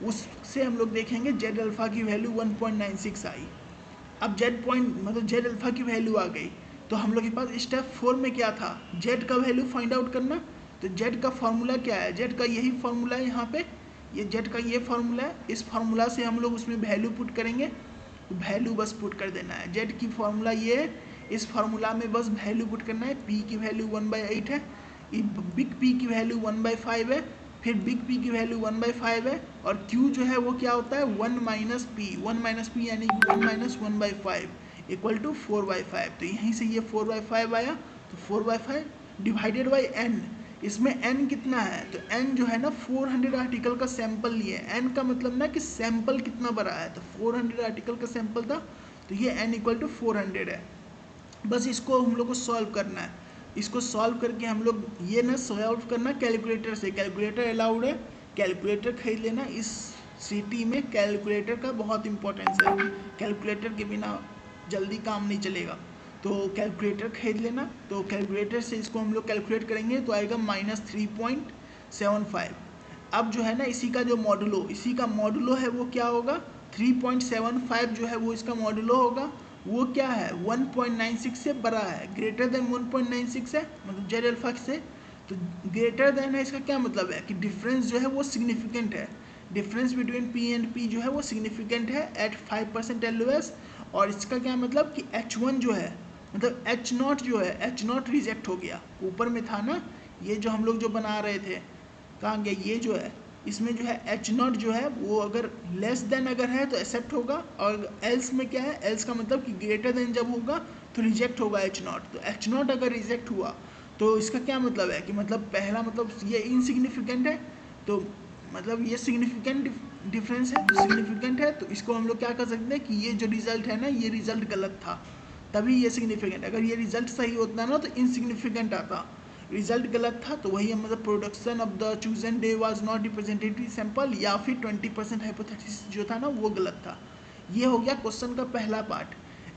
S1: उससे हम लोग देखेंगे जेड अल्फा की वैल्यू 1.96 आई। अब जेड पॉइंट मतलब जेड अल्फा की वैल्यू आ गई, तो हम लोग के पास स्टेप 4 में क्या था, जेड का वैल्यू फाइंड आउट करना। तो जेड का फॉर्मूला क्या है, जेड का यही फॉर्मूला है यहाँ पे, ये जेड का ये फॉर्मूला है, इस फॉर्मूला से हम लोग उसमें वैल्यू पुट करेंगे, वैल्यू बस पुट कर देना है। जेड की फॉर्मूला ये है, इस फॉर्मूला में बस वैल्यू पुट करना है। पी की वैल्यू 1/8 है, बिग पी की वैल्यू 1/5 है, फिर बिग पी की वैल्यू 1/5 है, और क्यू जो है वो क्या होता है, 1 माइनस पी, 1 माइनस पी यानी कि 1 माइनस 1/5 इक्वल टू 4/5। तो यहीं से ये 4/5 आया, तो 4/5 डिवाइडेड बाई एन। इसमें n कितना है, तो n जो है ना 400 आर्टिकल का सैंपल लिए, n का मतलब ना कि सैंपल कितना बड़ा है, तो 400 आर्टिकल का सैंपल था, तो ये n इक्वल टू 400 है। बस इसको हम लोग को सॉल्व करना है। इसको सॉल्व करके हम लोग ये ना सॉल्व करना कैलकुलेटर से, कैलकुलेटर अलाउड है, कैलकुलेटर खरीद लेना। इस सिटी में कैलकुलेटर का बहुत इंपॉर्टेंस है, कैलकुलेटर के बिना जल्दी काम नहीं चलेगा, तो कैलकुलेटर खरीद लेना। तो कैलकुलेटर से इसको हम लोग कैलकुलेट करेंगे तो आएगा -3.75। अब जो है ना इसी का जो मॉडुलो, इसी का मॉडुलो है वो क्या होगा, 3.75 जो है वो इसका मॉडुलो होगा, वो क्या है 1.96 से बड़ा है, ग्रेटर देन 1.96 है, मतलब जेड अल्फा से। तो ग्रेटर देन है, इसका क्या मतलब है कि डिफरेंस जो है वो सिग्निफिकेंट है, difference between P and P जो है वो सिग्निफिकेंट है एट 5% LOS। और इसका क्या मतलब कि H1 जो है, मतलब H0 जो है, H0 रिजेक्ट हो गया। ऊपर में था ना ये जो हम लोग जो बना रहे थे, कहाँ गया, ये जो है, इसमें जो है H0 जो है वो अगर लेस देन अगर है तो एक्सेप्ट होगा, और एल्स में क्या है, एल्स का मतलब कि ग्रेटर देन जब होगा तो रिजेक्ट होगा H0। तो H0 अगर रिजेक्ट हुआ तो इसका क्या मतलब है कि मतलब पहला मतलब ये इनसिग्निफिकेंट है, तो मतलब ये सिग्निफिकेंट डिफरेंस है, तो सिग्निफिकेंट है, तो इसको हम लोग क्या कर सकते हैं कि ये जो रिजल्ट है ना, ये रिजल्ट गलत था, तभी ये सिग्निफिकेंट। अगर ये रिजल्ट सही होता ना तो इनसिग्निफिकेंट आता, रिजल्ट गलत था, तो वही मतलब production of the chosen day was not representative sample, या फिर 20% हाइपोथेसिस जो था ना वो गलत था। ये हो गया क्वेश्चन का पहला पार्ट।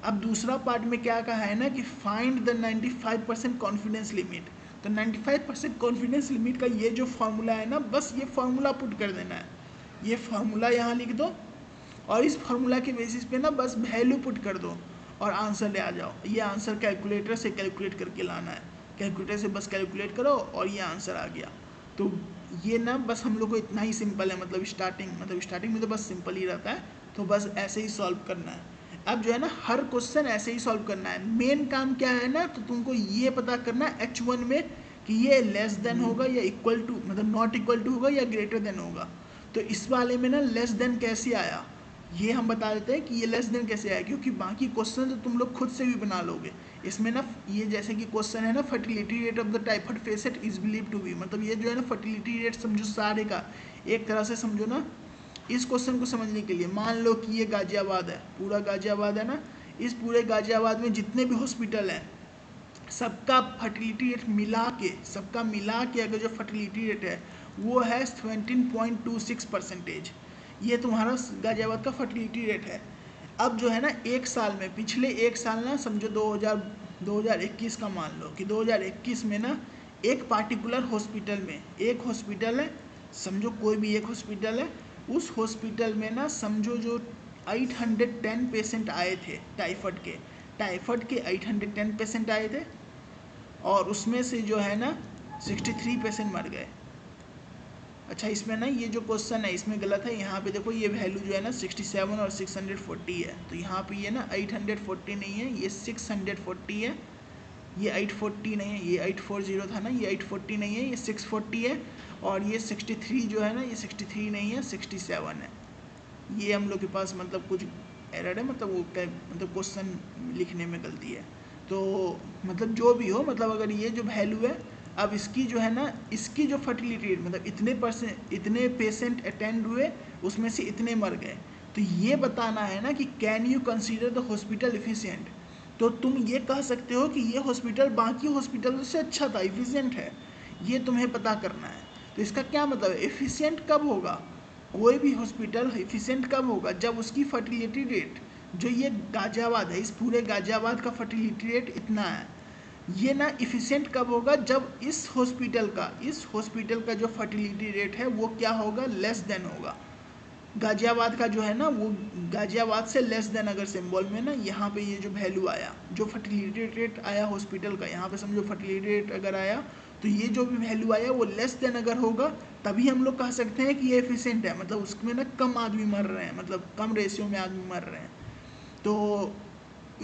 S1: अब दूसरा पार्ट में क्या कहा है ना कि फाइंड द 95% कॉन्फिडेंस लिमिट। तो 95% कॉन्फिडेंस लिमिट का ये जो फार्मूला है ना, बस ये फार्मूला पुट कर देना है, ये फार्मूला यहाँ लिख दो, और इस फार्मूला के बेसिस पे ना बस वैल्यू पुट कर दो और आंसर ले आ जाओ। ये आंसर कैलकुलेटर से कैलकुलेट करके लाना है, कैलकुलेटर से बस कैलकुलेट करो और ये आंसर आ गया। तो ये ना बस हम लोग को इतना ही सिंपल है, मतलब स्टार्टिंग में तो बस सिंपल ही रहता है, तो बस ऐसे ही सॉल्व करना है। अब जो है ना हर क्वेश्चन ऐसे ही सॉल्व करना है। मेन काम क्या है ना, तो तुमको ये पता करना है H1 में कि ये लेस देन होगा या इक्वल टू, मतलब नॉट इक्वल टू होगा या ग्रेटर देन होगा। तो इस वाले में ना लेस देन कैसे आया ये हम बता देते हैं कि ये लेस देन कैसे आया, क्योंकि बाकी क्वेश्चन तो तुम लोग खुद से भी बना लोगे। इसमें ना ये जैसे कि क्वेश्चन है ना, fertility rate of the typhoid patient is believe to be, मतलब ये जो है ना फर्टिलिटी रेट समझो सारे का, एक तरह से समझो ना। इस क्वेश्चन को समझने के लिए मान लो कि ये गाजियाबाद है, पूरा गाजियाबाद है ना, इस पूरे गाजियाबाद में जितने भी हॉस्पिटल हैं सबका फर्टिलिटी रेट मिला के, सबका मिला के अगर जो फर्टिलिटी रेट है वो है 17.26%। ये तुम्हारा गाजियाबाद का फर्टिलिटी रेट है। अब जो है ना एक साल में, पिछले एक साल ना समझो 2021 का मान लो कि 2021 में ना एक पार्टिकुलर हॉस्पिटल में, एक हॉस्पिटल है, समझो कोई भी एक हॉस्पिटल है, उस हॉस्पिटल में ना समझो जो 810 पेशेंट आए थे टाइफाइड के 810 पेशेंट आए थे, और उसमें से जो है ना 63 पेशेंट मर गए। अच्छा, इसमें ना ये जो क्वेश्चन है इसमें गलत है, यहाँ पे देखो ये वैल्यू जो है ना 67 और 640 है, तो यहाँ पे ये ना 840 नहीं है, ये 640 है, ये 840 नहीं है, ये 840 था ना, ये 840 नहीं है, ये 640 है, और ये 63 जो है ना, ये 63 नहीं है, 67 है। ये हम लोग के पास मतलब कुछ एरर है, मतलब वो मतलब क्वेश्चन लिखने में गलती है। तो मतलब जो भी हो, मतलब अगर ये जो वैल्यू है, अब इसकी जो है ना, इसकी जो फर्टिलिटी रेट मतलब इतने पेशेंट अटेंड हुए, उसमें से इतने मर गए, तो ये बताना है ना कि can you consider the hospital efficient. तो तुम ये कह सकते हो कि ये हॉस्पिटल बाकी हॉस्पिटल से अच्छा था, इफिशिएंट है, ये तुम्हें पता करना है। तो इसका क्या मतलब है, एफिशिएंट कब होगा, कोई भी हॉस्पिटल एफिशिएंट कब होगा, जब उसकी फर्टिलिटी रेट, जो ये गाजियाबाद है, इस पूरे गाजियाबाद का फर्टिलिटी रेट इतना है, ये ना इफिशिएंट कब होगा, जब इस हॉस्पिटल का जो फर्टिलिटी रेट है वो क्या होगा, लेस देन होगा। गाजियाबाद का जो है ना, वो गाजियाबाद से लेस देन, अगर सिंबल में ना यहाँ पे ये जो वैल्यू आया, जो फर्टिलिटी रेट आया हॉस्पिटल का, यहाँ पे समझो फर्टिलिटी रेट अगर आया, तो ये जो भी वैल्यू आया वो लेस देन अगर होगा, तभी हम लोग कह सकते हैं कि ये एफिशिएंट है, मतलब उसमें ना कम आदमी मर रहे हैं, मतलब कम रेशियो में आदमी मर रहे हैं, तो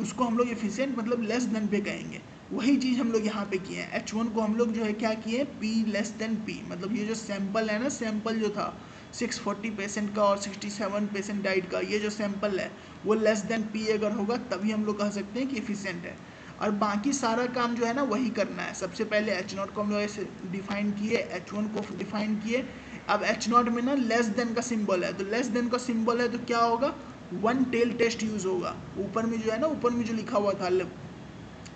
S1: उसको हम लोग एफिशिएंट मतलब लेस देन पे कहेंगे। वही चीज़ हम लोग यहाँ पे किए हैं, H1 को हम लोग जो है क्या किए, P लेस देन P, मतलब ये जो सैंपल है ना, सैंपल जो था 640 पेशेंट का और 67 पेशेंट डाइड का, ये जो सैंपल है वो लेस देन P अगर होगा, तभी हम लोग कह सकते हैं कि एफिशिएंट है। और बाकी सारा काम जो है ना वही करना है। सबसे पहले H0 को हम लोग ऐसे डिफाइन किए, H1 को डिफाइन किए, अब H0 में ना लेस देन का सिंबल है, तो लेस देन का सिंबल है तो क्या होगा, वन टेल टेस्ट यूज होगा। ऊपर में जो है ना, ऊपर में जो लिखा हुआ था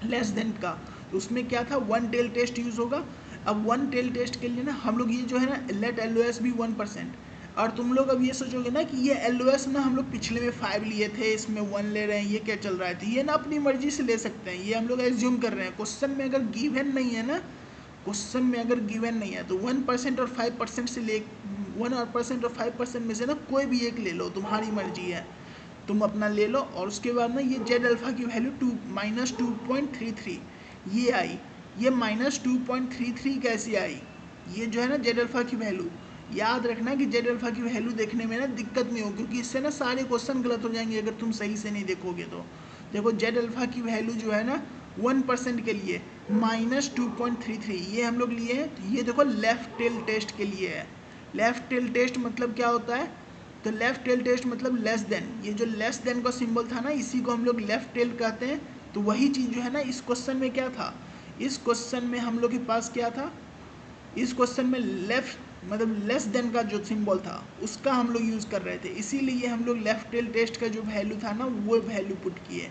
S1: लेस देन का, तो उसमें क्या था, वन टेल टेस्ट यूज होगा। अब वन टेल टेस्ट के लिए ना हम लोग ये जो है ना, लेट LOS भी 1%, और तुम लोग अब ये सोचोगे ना कि ये LOS ना हम लोग पिछले में 5 लिए थे, इसमें 1 ले रहे हैं, ये क्या चल रहा है, तो ये ना अपनी मर्जी से ले सकते हैं, ये हम लोग एज्यूम कर रहे हैं। क्वेश्चन में अगर गिवन नहीं है ना, क्वेश्चन में अगर गिवन नहीं है तो 1% और 5% से ले 1% और 5% में से ना कोई भी एक ले लो, तुम्हारी मर्जी है, तुम अपना ले लो। और उसके बाद ना ये जेड अल्फ़ा की वैल्यू -2.33 ये आई, ये -2.33 कैसे आई, ये जो है ना जेड अल्फ़ा की वैल्यू, याद रखना कि जेड अल्फ़ा की वैल्यू देखने में ना दिक्कत नहीं हो, क्योंकि इससे ना सारे क्वेश्चन गलत हो जाएंगे अगर तुम सही से नहीं देखोगे। तो देखो जेड अल्फ़ा की वैल्यू जो है ना 1% के लिए -2.33 ये हम लोग लिए हैं, तो ये देखो लेफ्ट टेल टेस्ट के लिए है। लेफ्ट टेल टेस्ट मतलब क्या होता है, तो लेफ्ट टेल टेस्ट मतलब लेस देन, ये जो लेस देन का सिंबल था ना, इसी को हम लोग लेफ्ट टेल कहते हैं। तो वही चीज़ जो है ना इस क्वेश्चन में क्या था, इस क्वेश्चन में हम लोग के पास क्या था, इस क्वेश्चन में लेफ्ट मतलब लेस देन का जो सिंबल था उसका हम लोग यूज़ कर रहे थे, इसीलिए हम लोग लेफ्ट टेल टेस्ट का जो वैल्यू था ना वो वैल्यू पुट किए।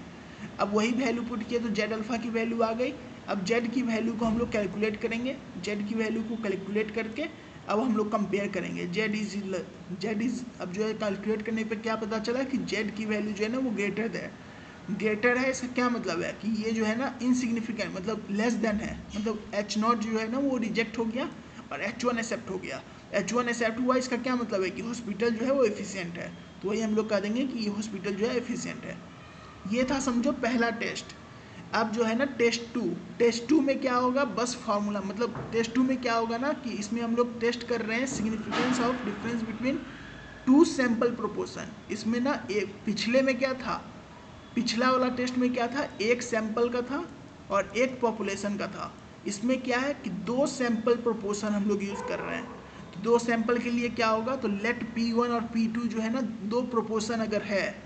S1: अब वही वैल्यू पुट किए तो जेड अल्फ़ा की वैल्यू आ गई। अब जेड की वैल्यू को हम लोग कैलकुलेट करेंगे, जेड की वैल्यू को कैलकुलेट करके अब हम लोग कंपेयर करेंगे जेड इज अब जो है कैलकुलेट करने पे क्या पता चला कि जेड की वैल्यू जो है ना वो ग्रेटर है। इसका क्या मतलब है कि ये जो है ना इनसिग्निफिकेंट मतलब लेस देन है, मतलब H0 जो है ना वो रिजेक्ट हो गया और H1 एक्सेप्ट हो गया। H1 एक्सेप्ट हुआ, इसका क्या मतलब है कि हॉस्पिटल जो है वो एफिशिएंट है, तो वही हम लोग कह देंगे कि ये हॉस्पिटल जो है एफिशिएंट है। ये था समझो पहला टेस्ट। अब जो है ना टेस्ट टू में क्या होगा, बस फार्मूला मतलब टेस्ट टू में क्या होगा ना कि इसमें हम लोग टेस्ट कर रहे हैं significance of difference between two sample proportion. इसमें ना एक पिछले में क्या था, पिछला वाला टेस्ट में क्या था, एक सैंपल का था और एक पॉपुलेशन का था। इसमें क्या है कि दो सैंपल प्रोपोर्शन हम लोग यूज़ कर रहे हैं। तो दो सैंपल के लिए क्या होगा, तो लेट P1 और P2 जो है ना दो प्रोपोर्शन अगर है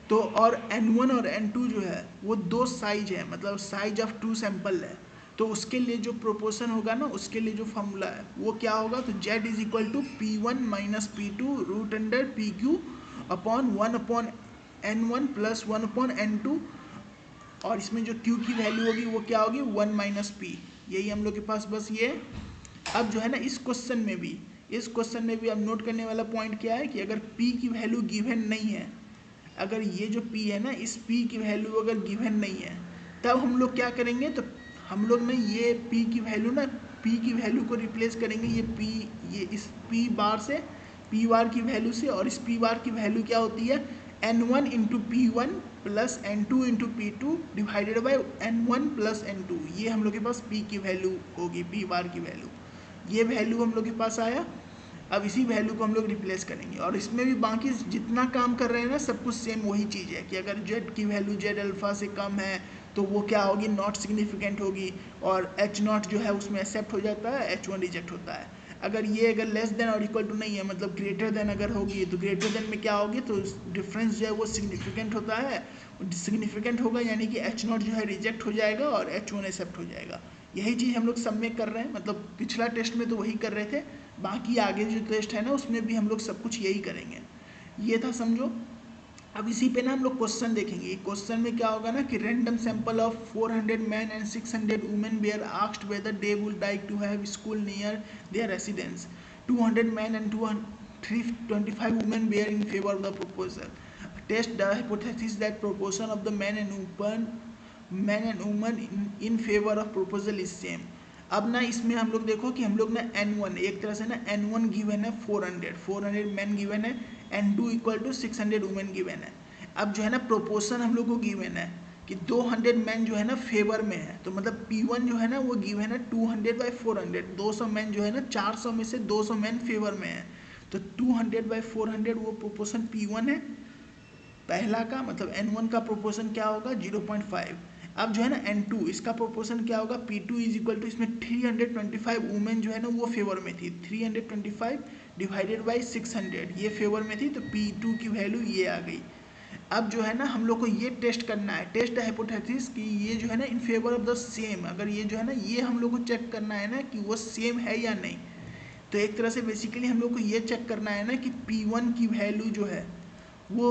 S1: तो, और N1 और N2 जो है वो दो साइज है, मतलब साइज ऑफ टू सैंपल है, तो उसके लिए जो प्रोपोर्शन होगा ना, उसके लिए जो फॉर्मूला है वो क्या होगा, तो Z is equal to P1 minus P2 root under PQ upon 1/N1 plus 1/N2, और इसमें जो Q की वैल्यू होगी वो क्या होगी 1 माइनस P। यही हम लोग के पास बस ये। अब जो है ना इस क्वेश्चन में भी अब नोट करने वाला पॉइंट क्या है कि अगर P की वैल्यू गिवन नहीं है, अगर ये जो P है ना इस P की वैल्यू अगर गिवन नहीं है, तब हम लोग क्या करेंगे, तो हम लोग ना ये P की वैल्यू को रिप्लेस करेंगे ये इस P बार से, P बार की वैल्यू से, और इस P बार की वैल्यू क्या होती है N1 into P1 plus N2 into P2 divided by N1 plus N2, ये हम लोग के पास P की वैल्यू होगी, P बार की वैल्यू, ये वैल्यू हम लोग के पास आया। अब इसी वैल्यू को हम लोग रिप्लेस करेंगे और इसमें भी बाकी जितना काम कर रहे हैं ना सब कुछ सेम वही चीज़ है कि अगर जेड की वैल्यू जेड अल्फा से कम है तो वो क्या होगी, नॉट सिग्निफिकेंट होगी, और एच नॉट जो है उसमें एक्सेप्ट हो जाता है, H1 रिजेक्ट होता है। अगर ये अगर लेस देन और इक्वल टू नहीं है, मतलब ग्रेटर देन अगर होगी, तो ग्रेटर देन में क्या होगी, तो डिफरेंस जो है वो सिग्निफिकेंट होता है, सिग्निफिकेंट होगा यानी कि H नॉट जो है रिजेक्ट हो जाएगा और H1 एक्सेप्ट हो जाएगा। यही चीज़ हम लोग सब में कर रहे हैं, मतलब पिछला टेस्ट में तो वही कर रहे थे, बाकी आगे जो टेस्ट है ना उसमें भी हम लोग सब कुछ यही करेंगे। ये था समझो। अब इसी पे ना हम लोग क्वेश्चन देखेंगे। क्वेश्चन में क्या होगा ना कि random sample of 400 man and 600 women were asked whether they would like to have school near their residence. 200 man and 325 women were in favour of the proposal. Test the hypothesis that proportion of the man and woman in favour of proposal is same. अब ना इसमें हम लोग देखो कि हम लोग ना N1 एक तरह से ना N1 गिवन है 400 मैन गिवन है, N2 equal to 600 women given है। अब जो है ना प्रोपोर्शन हम लोग को गिवन है कि 200 मैन जो है ना फेवर में है, तो मतलब P1 जो है ना वो गिवन है 200/400, 200 मैन जो है ना 400 में से 200 मैन फेवर में है, तो 200/400 वो प्रोपोर्शन P1 है पहला का, मतलब N1 का प्रोपोर्शन क्या होगा 0.5। अब जो है ना N2 इसका प्रोपोर्शन क्या होगा, P2 इज इक्वल टू, इसमें 325 वुमेन जो है ना वो फेवर में थी, 325 डिवाइडेड बाई 600 ये फेवर में थी, तो P2 की वैल्यू ये आ गई। अब जो है ना हम लोग को ये टेस्ट करना है, टेस्ट द हाइपोथेसिस कि ये जो है ना इन फेवर ऑफ द सेम, अगर ये जो है ना ये हम लोग को चेक करना है ना कि वो सेम है या नहीं। तो एक तरह से बेसिकली हम लोग को ये चेक करना है ना कि P1 की वैल्यू जो है वो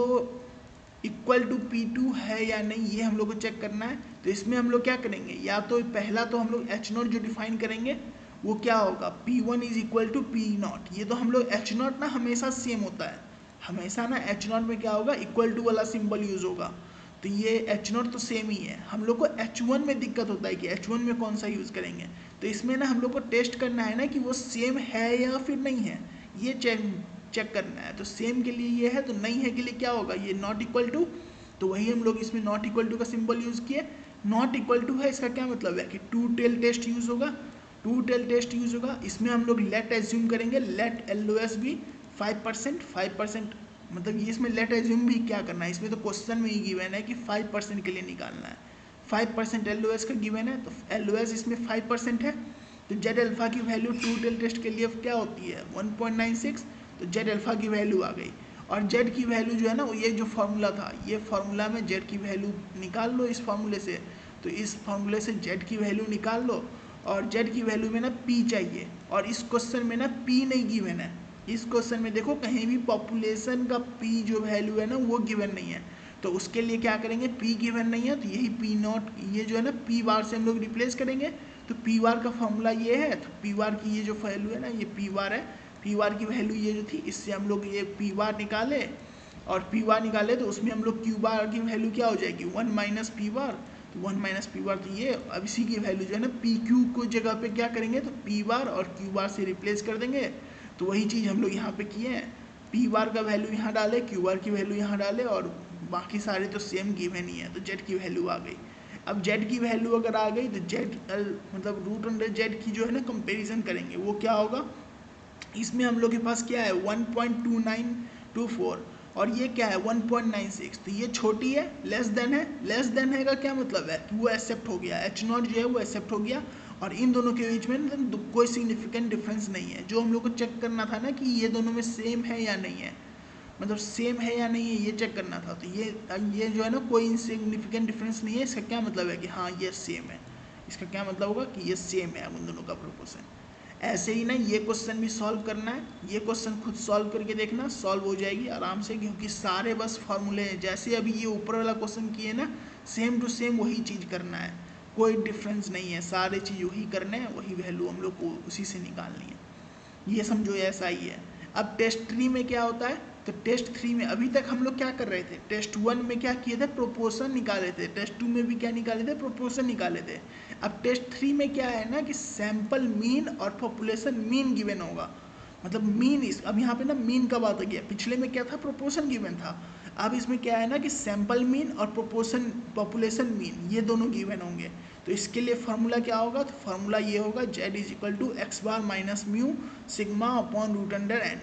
S1: इक्वल टू P2 है या नहीं, ये हम लोग को चेक करना है। तो इसमें हम लोग क्या करेंगे, या तो पहला तो हम लोग H नॉट जो डिफाइन करेंगे वो क्या होगा, P1 is equal to P not. ये तो हम लोग H नॉट ना हमेशा सेम होता है, हमेशा ना H नॉट में क्या होगा, इक्वल टू वाला सिंबल यूज होगा, तो ये H नॉट तो सेम ही है। हम लोग को H1 में दिक्कत होता है कि H1 में कौन सा यूज करेंगे, तो इसमें ना हम लोग को टेस्ट करना है ना कि वो सेम है या फिर नहीं है, ये चेक करना है। तो सेम के लिए ये है, तो नहीं है के लिए क्या होगा, ये नॉट इक्वल टू, तो वही हम लोग इसमें नॉट इक्वल टू का सिंबल यूज किए। नॉट इक्वल टू है, इसका क्या मतलब है कि टू टेल टेस्ट यूज होगा, टू टेल टेस्ट यूज होगा। इसमें हम लोग लेट एज्यूम करेंगे, लेट LOS भी 5%, मतलब ये इसमें लेट एज्यूम भी क्या करना है, इसमें तो क्वेश्चन में ही गिवन है कि 5% के लिए निकालना है, 5% LOS का गिवन है, तो LOS इसमें 5% है। तो जेड अल्फा की वैल्यू टू टेल टेस्ट के लिए क्या होती है 1.96, तो जेड अल्फा की वैल्यू आ गई। और जेड की वैल्यू जो है ना ये जो फार्मूला था, ये फार्मूला में जेड की वैल्यू निकाल लो इस फार्मूले से, तो इस फार्मूले से जेड की वैल्यू निकाल लो, और जेड की वैल्यू में ना पी चाहिए, और इस क्वेश्चन में ना पी नहीं गिवन है। इस क्वेश्चन में देखो कहीं भी पॉपुलेशन का पी जो वैल्यू है ना वो गिवन नहीं है, तो उसके लिए क्या करेंगे, पी गिवन नहीं है तो यही पी नॉट, ये जो है ना पी बार से हम लोग रिप्लेस करेंगे। तो पी बार का फॉर्मूला ये है, तो पी बार की ये जो वैल्यू है ना ये पी बार है, पी बार की वैल्यू ये जो थी इससे हम लोग ये पी बार निकाले, और पी बार निकाले तो उसमें हम लोग क्यू बार की वैल्यू क्या हो जाएगी 1 माइनस पी बार, तो 1 माइनस पी बार, तो ये अब इसी की वैल्यू जो है ना पी क्यू को जगह पे क्या करेंगे, तो पी बार और क्यू बार से रिप्लेस कर देंगे। तो वही चीज़ हम लोग यहाँ पे किए हैं, पी बार का वैल्यू यहाँ डाले, क्यू बार की वैल्यू यहाँ डाले, और बाकी सारे तो सेम गिवन ही है, तो जेड की वैल्यू आ गई। अब जेड की वैल्यू अगर आ गई तो जेड मतलब रूट अंडर जेड की जो है ना कंपेरिजन करेंगे, वो क्या होगा, इसमें हम लोग के पास क्या है 1.2924, और ये क्या है 1.96, तो ये छोटी है, लेस देन है। लेस देन है का क्या मतलब है कि वो एक्सेप्ट हो गया, H नॉट जो है वो एक्सेप्ट हो गया, और इन दोनों के बीच में कोई सिग्निफिकेंट डिफरेंस नहीं है। जो हम लोग को चेक करना था ना कि ये दोनों में सेम है या नहीं है, मतलब सेम है या नहीं है ये चेक करना था, तो ये जो है ना कोई इनसिग्निफिकेंट डिफरेंस नहीं है, इसका क्या मतलब है कि हाँ ये सेम है, इसका क्या मतलब होगा कि ये सेम है उन दोनों का प्रोपोर्शन। ऐसे ही ना ये क्वेश्चन भी सॉल्व करना है, ये क्वेश्चन खुद सॉल्व करके देखना, सॉल्व हो जाएगी आराम से, क्योंकि सारे बस फॉर्मूले हैं, जैसे अभी ये ऊपर वाला क्वेश्चन किए ना सेम टू सेम वही चीज़ करना है, कोई डिफरेंस नहीं है, सारे चीज़ वही करने हैं, वही वैल्यू हम लोग को उसी से निकालनी है, ये समझो ऐसा ही है। अब टेस्ट 3 में क्या होता है, तो टेस्ट 3 में अभी तक हम लोग क्या कर रहे थे, टेस्ट 1 में क्या किए थे, प्रोपोर्शन निकाले थे, टेस्ट 2 में भी क्या निकाले थे, प्रोपोर्शन निकाले थे। अब टेस्ट 3 में क्या है ना कि सैंपल मीन और पॉपुलेशन मीन गिवन होगा, मतलब मीन इस, अब यहाँ पे ना मीन का बात आ गया, पिछले में क्या था प्रोपोर्शन गिवन था, अब इसमें क्या है ना कि सैंपल मीन और पॉपुलेशन मीन ये दोनों गिवन होंगे। तो इसके लिए फार्मूला क्या होगा, तो फार्मूला ये होगा z is equal to X bar minus mu sigma upon root under N.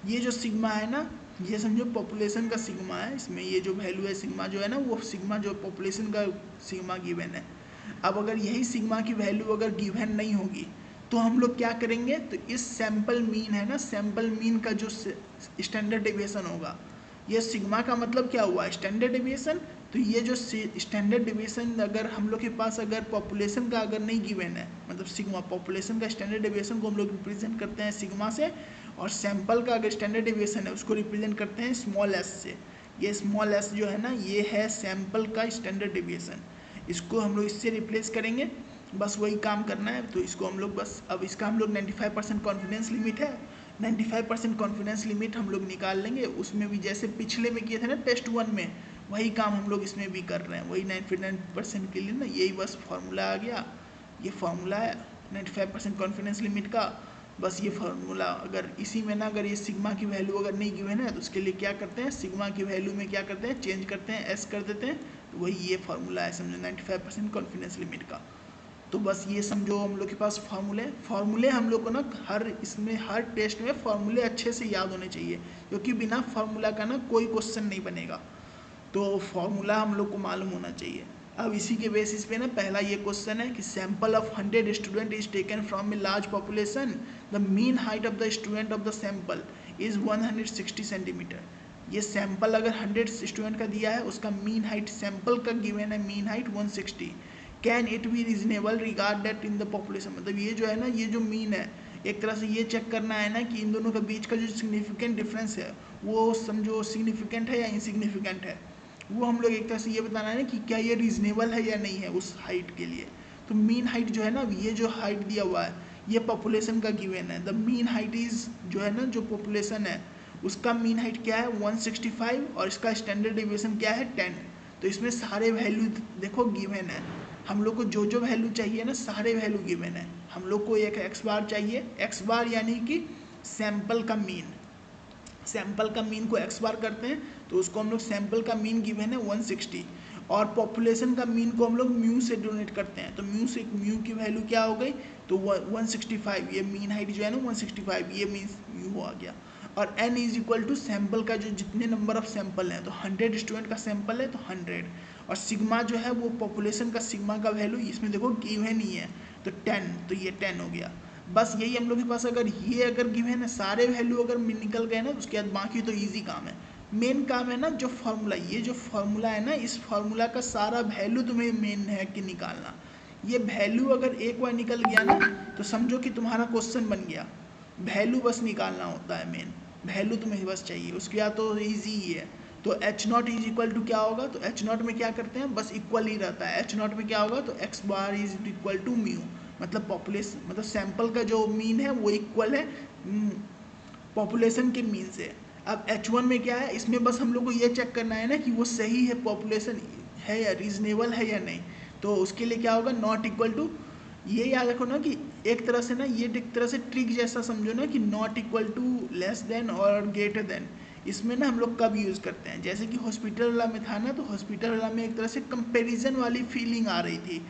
S1: ये जो सिग्मा है ना, ये समझो पॉपुलेशन का सिग्मा है, इसमें ये जो वैल्यू है सिग्मा जो है ना, वो सिग्मा जो पॉपुलेशन का सिग्मा गिवन है। अब अगर यही सिग्मा की वैल्यू अगर गिवन नहीं होगी तो हम लोग क्या करेंगे, तो इस सैंपल मीन है ना, सैंपल मीन का जो स्टैंडर्ड डेविएशन होगा, ये सिग्मा का मतलब क्या हुआ, स्टैंडर्ड डेविएशन। तो ये जो स्टैंडर्ड डेविएशन अगर हम लोग के पास अगर पॉपुलेशन का अगर नहीं गिवन है, मतलब सिग्मा पॉपुलेशन का स्टैंडर्ड डेविएशन को हम लोग रिप्रेजेंट करते हैं सिग्मा से, और सैंपल का अगर स्टैंडर्ड डेविएशन है उसको रिप्रेजेंट करते हैं स्मॉल एस से। ये स्मॉल एस जो है ना, ये है सैंपल का स्टैंडर्ड डेविएशन, इसको हम लोग इससे रिप्लेस करेंगे, बस वही काम करना है। तो इसको हम लोग बस, अब इसका हम लोग 95% कॉन्फिडेंस लिमिट है, 95% कॉन्फिडेंस लिमिट हम लोग निकाल लेंगे। उसमें भी जैसे पिछले में किए थे ना टेस्ट 1 में, वही काम हम लोग इसमें भी कर रहे हैं, वही 99% के लिए ना, यही बस फार्मूला आ गया, ये फार्मूला है 95% कॉन्फिडेंस लिमिट का। बस ये फार्मूला अगर इसी में ना, अगर ये सिग्मा की वैल्यू अगर नहीं गिवन है तो उसके लिए क्या करते हैं, सिग्मा की वैल्यू में क्या करते हैं, चेंज करते हैं, एस कर देते हैं, तो वही ये फार्मूला है समझो 95% कॉन्फिडेंस लिमिट का। तो बस ये समझो हम लोग के पास फार्मूले हम लोग को ना हर टेस्ट में फार्मूले अच्छे से याद होने चाहिए, क्योंकि बिना फार्मूला का ना कोई क्वेश्चन नहीं बनेगा। तो फार्मूला हम लोग को मालूम होना चाहिए। अब इसी के बेसिस पे ना पहला ये क्वेश्चन है कि sample of 100 student is taken from a large population, the mean height of the student of the sample is 160 centimetre. ये सैंपल अगर 100 स्टूडेंट का दिया है, उसका मीन हाइट सैंपल का गिवन है, mean height 160। Can it be reasonable regard that in the population, मतलब ये जो है ना, ये जो मीन है, एक तरह से ये चेक करना है ना कि इन दोनों के बीच का जो सिग्निफिकेंट डिफरेंस है वो समझो सिग्निफिकेंट है या इनसिग्निफिकेंट है, वो हम लोग एक तरह से ये बताना है ना कि क्या ये रीजनेबल है या नहीं है उस हाइट के लिए। तो मीन हाइट जो है ना, ये जो हाइट दिया हुआ है ये पॉपुलेशन का गिवन है, द मीन हाइट इज जो है ना, जो पॉपुलेशन है उसका मीन हाइट क्या है 165 और इसका स्टैंडर्ड डेविएशन क्या है 10। तो इसमें सारे वैल्यू देखो गिवन है, हम लोग को जो जो वैल्यू चाहिए ना सारे वैल्यू गिवन है। हम लोग को एक एक्स बार चाहिए, एक्स बार यानी कि सैंपल का मीन, सैंपल का मीन को एक्स बार करते हैं तो उसको हम लोग सैंपल का मीन गिवन है 160, और पॉपुलेशन का मीन को हम लोग म्यू से डोनेट करते हैं, तो म्यू की वैल्यू क्या हो गई, तो 165, ये मीन हाइट जो है ना 165, ये मीन म्यू आ गया। और n is equal to sample का जो जितने नंबर ऑफ सैंपल हैं, तो 100 स्टूडेंट का सैंपल है तो 100, और सिग्मा जो है वो पॉपुलेशन का सिग्मा का वैल्यू इसमें देखो गिवन ही है तो 10, तो ये 10 हो गया। बस यही हम लोग के पास अगर ये अगर गिवन है सारे वैल्यू अगर निकल गए ना, तो उसके बाद बाकी तो ईजी काम है। मेन काम है ना जो फार्मूला, ये जो फार्मूला है ना, इस फार्मूला का सारा वैल्यू तुम्हें मेन है कि निकालना। ये वैल्यू अगर एक बार निकल गया ना तो समझो कि तुम्हारा क्वेश्चन बन गया। वैल्यू बस निकालना होता है, मेन वैल्यू तुम्हें बस चाहिए, उसके बाद तो ईजी ही है। तो H not is equal to क्या होगा, तो एच नॉट में क्या करते हैं, बस इक्वल ही रहता है। एच नॉट में क्या होगा, तो X bar is equal to mu, मतलब पॉपुलेशन मतलब सैंपल का जो मीन है वो इक्वल है पॉपुलेशन के मीन से। अब H1 में क्या है, इसमें बस हम लोग को ये चेक करना है ना कि वो सही है, पॉपुलेशन है या रीजनेबल है या नहीं। तो उसके लिए क्या होगा, नॉट इक्वल टू, ये याद रखो ना कि एक तरह से ना ये एक तरह से ट्रिक जैसा समझो ना कि not equal to less than और ग्रेटर देन, इसमें ना हम लोग कब यूज़ करते हैं, जैसे कि हॉस्पिटल वाला में था ना, तो हॉस्पिटल वाला में एक तरह से कंपैरिजन वाली फीलिंग आ रही थी,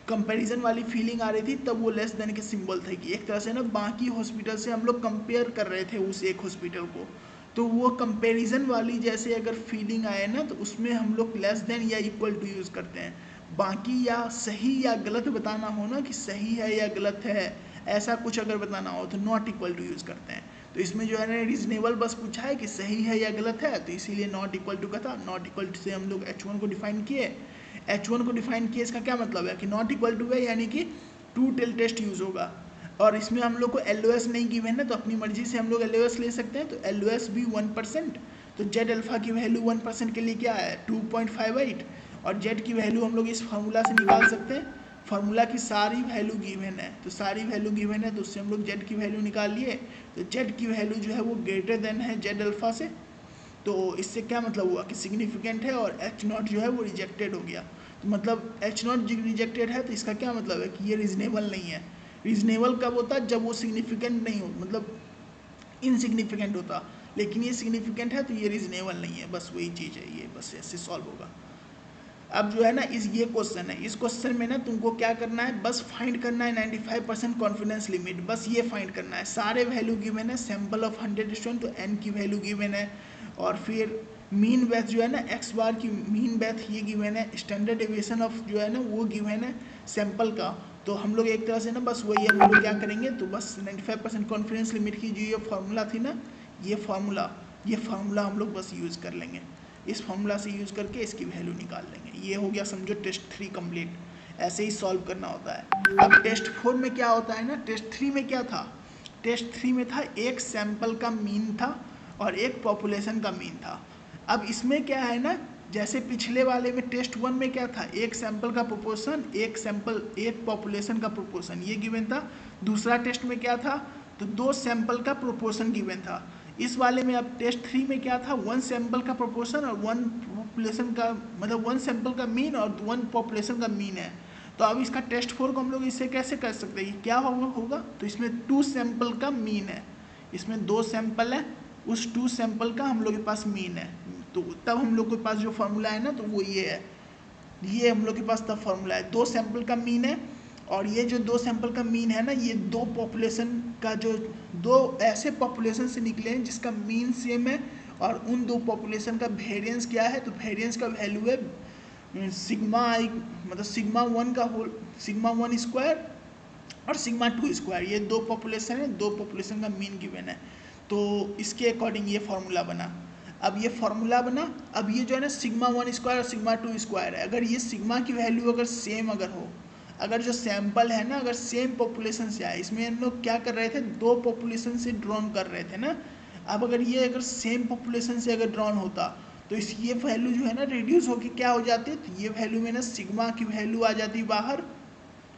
S1: कंपैरिजन वाली फीलिंग आ रही थी, तब वो लेस देन के सिंबल थे कि एक तरह से ना बाकी हॉस्पिटल से हम लोग कंपेयर कर रहे थे उस एक हॉस्पिटल को। तो वो कंपैरिजन वाली जैसे अगर फीलिंग आए ना, तो उसमें हम लोग लेस देन या इक्वल टू यूज़ करते हैं। बाकी या सही या गलत बताना हो ना कि सही है या गलत है, ऐसा कुछ अगर बताना हो तो नॉट इक्वल टू यूज़ करते हैं। तो इसमें जो है ना रीजनेबल बस पूछा है कि सही है या गलत है, तो इसीलिए नॉट इक्वल टू का था। नॉट इक्वल टू से हम लोग H1 को डिफाइन किए, H1 को डिफाइन किए, इसका क्या मतलब है कि नॉट इक्वल टू है, यानी कि ट्रू टेल टेस्ट यूज़ होगा। और इसमें हम लोग को LOS नहीं गिवन है, तो अपनी मर्जी से हम लोग LOS ले सकते हैं, तो LOS भी 1%, तो जेड अल्फ़ा की वैल्यू 1% के लिए क्या है 2.58, और जेड की वैल्यू हम लोग इस फार्मूला से निकाल सकते हैं। फार्मूला की सारी वैल्यू गिवन है, तो सारी वैल्यू गिवन है, तो उससे हम लोग जेड की वैल्यू निकाल लिए। तो जेड की वैल्यू जो है वो ग्रेटर देन है जेड अल्फ़ा से, तो इससे क्या मतलब हुआ कि सिग्निफिकेंट है, और एच नॉट जो है वो रिजेक्टेड हो गया। तो मतलब एच नॉट रिजेक्टेड है, तो इसका क्या मतलब है कि ये रीजनेबल नहीं है। रीजनेबल कब होता है, जब वो सिग्निफिकेंट नहीं हो, मतलब इनसिग्निफिकेंट होता। लेकिन ये सिग्निफिकेंट है तो ये रीजनेबल नहीं है, बस वही चीज़ है, ये बस ऐसे सॉल्व होगा। अब जो है ना ये क्वेश्चन है, इस क्वेश्चन में ना तुमको क्या करना है, बस फाइंड करना है 95% कॉन्फिडेंस लिमिट, बस ये फाइंड करना है। सारे वैल्यू गिवन है, सैंपल ऑफ 100 स्टूडेंट तो n की वैल्यू गिवन है, और फिर मीन बैथ जो है ना x बार की मीन बैथ ये गिवन है, स्टैंडर्ड डेविएशन ऑफ जो है ना वो गिवन है सैंपल का। तो हम लोग एक तरह से ना बस वही हम लोग क्या करेंगे, तो बस 95% कॉन्फिडेंस लिमिट की जो ये फार्मूला थी ना, ये फार्मूला हम लोग बस यूज़ कर लेंगे। इस फार्मूला से यूज़ करके इसकी वैल्यू निकाल लेंगे। ये हो गया समझो टेस्ट 3 कंप्लीट। ऐसे ही सॉल्व करना होता है। अब टेस्ट 4 में क्या होता है ना, टेस्ट 3 में क्या था, टेस्ट 3 में था एक सैंपल का मीन था और एक पॉपुलेशन का मीन था। अब इसमें क्या है ना, जैसे पिछले वाले में टेस्ट 1 में क्या था, एक सैंपल का प्रोपोर्शन, एक पॉपुलेशन का प्रोपोर्शन, ये गिवन था। दूसरा टेस्ट में क्या था, तो 2 सैंपल का प्रोपोर्शन गिवन था। इस वाले में अब टेस्ट 3 में क्या था, 1 सैंपल का प्रोपोर्शन और 1 पॉपुलेशन का, मतलब 1 सैंपल का मीन और 1 पॉपुलेशन का मीन है। तो अब इसका टेस्ट 4 को हम लोग इससे कैसे कर सकते हैं, क्या होगा, तो इसमें 2 सैंपल का मीन है, इसमें 2 सैंपल है, उस 2 सैंपल का हम लोग के पास मीन है। तो तब हम लोग के पास जो फॉर्मूला है ना, तो वो ये है, ये हम लोग के पास तब फॉर्मूला है, 2 सैंपल का मीन है, और ये जो 2 सैंपल का मीन है ना, ये 2 पॉपुलेशन का जो 2 ऐसे पॉपुलेशन से निकले हैं जिसका मीन सेम है, और उन 2 पॉपुलेशन का वेरिएंस क्या है, तो वेरिएंस का वैल्यू है सिग्मा आई, मतलब सिग्मा 1 का होल, सिग्मा 1 स्क्वायर और सिग्मा 2 स्क्वायर, ये 2 पॉपुलेशन है, 2 पॉपुलेशन का मीन गिवन है। तो इसके अकॉर्डिंग ये फार्मूला बना। अब ये फार्मूला बना, अब ये जो है ना सिग्मा 1 स्क्वायर और सिग्मा 2 स्क्वायर है, अगर ये सिग्मा की वैल्यू अगर सेम अगर हो, अगर जो सैंपल है ना अगर सेम पॉपुलेशन से आए, इसमें हम लोग क्या कर रहे थे, 2 पॉपुलेशन से ड्रॉन कर रहे थे ना। अब अगर ये अगर सेम पॉपुलेशन से अगर ड्रॉन होता तो इस ये वैल्यू जो है ना रिड्यूस होकर क्या हो जाती है, तो ये वैल्यू में ना सिग्मा की वैल्यू आ जाती बाहर,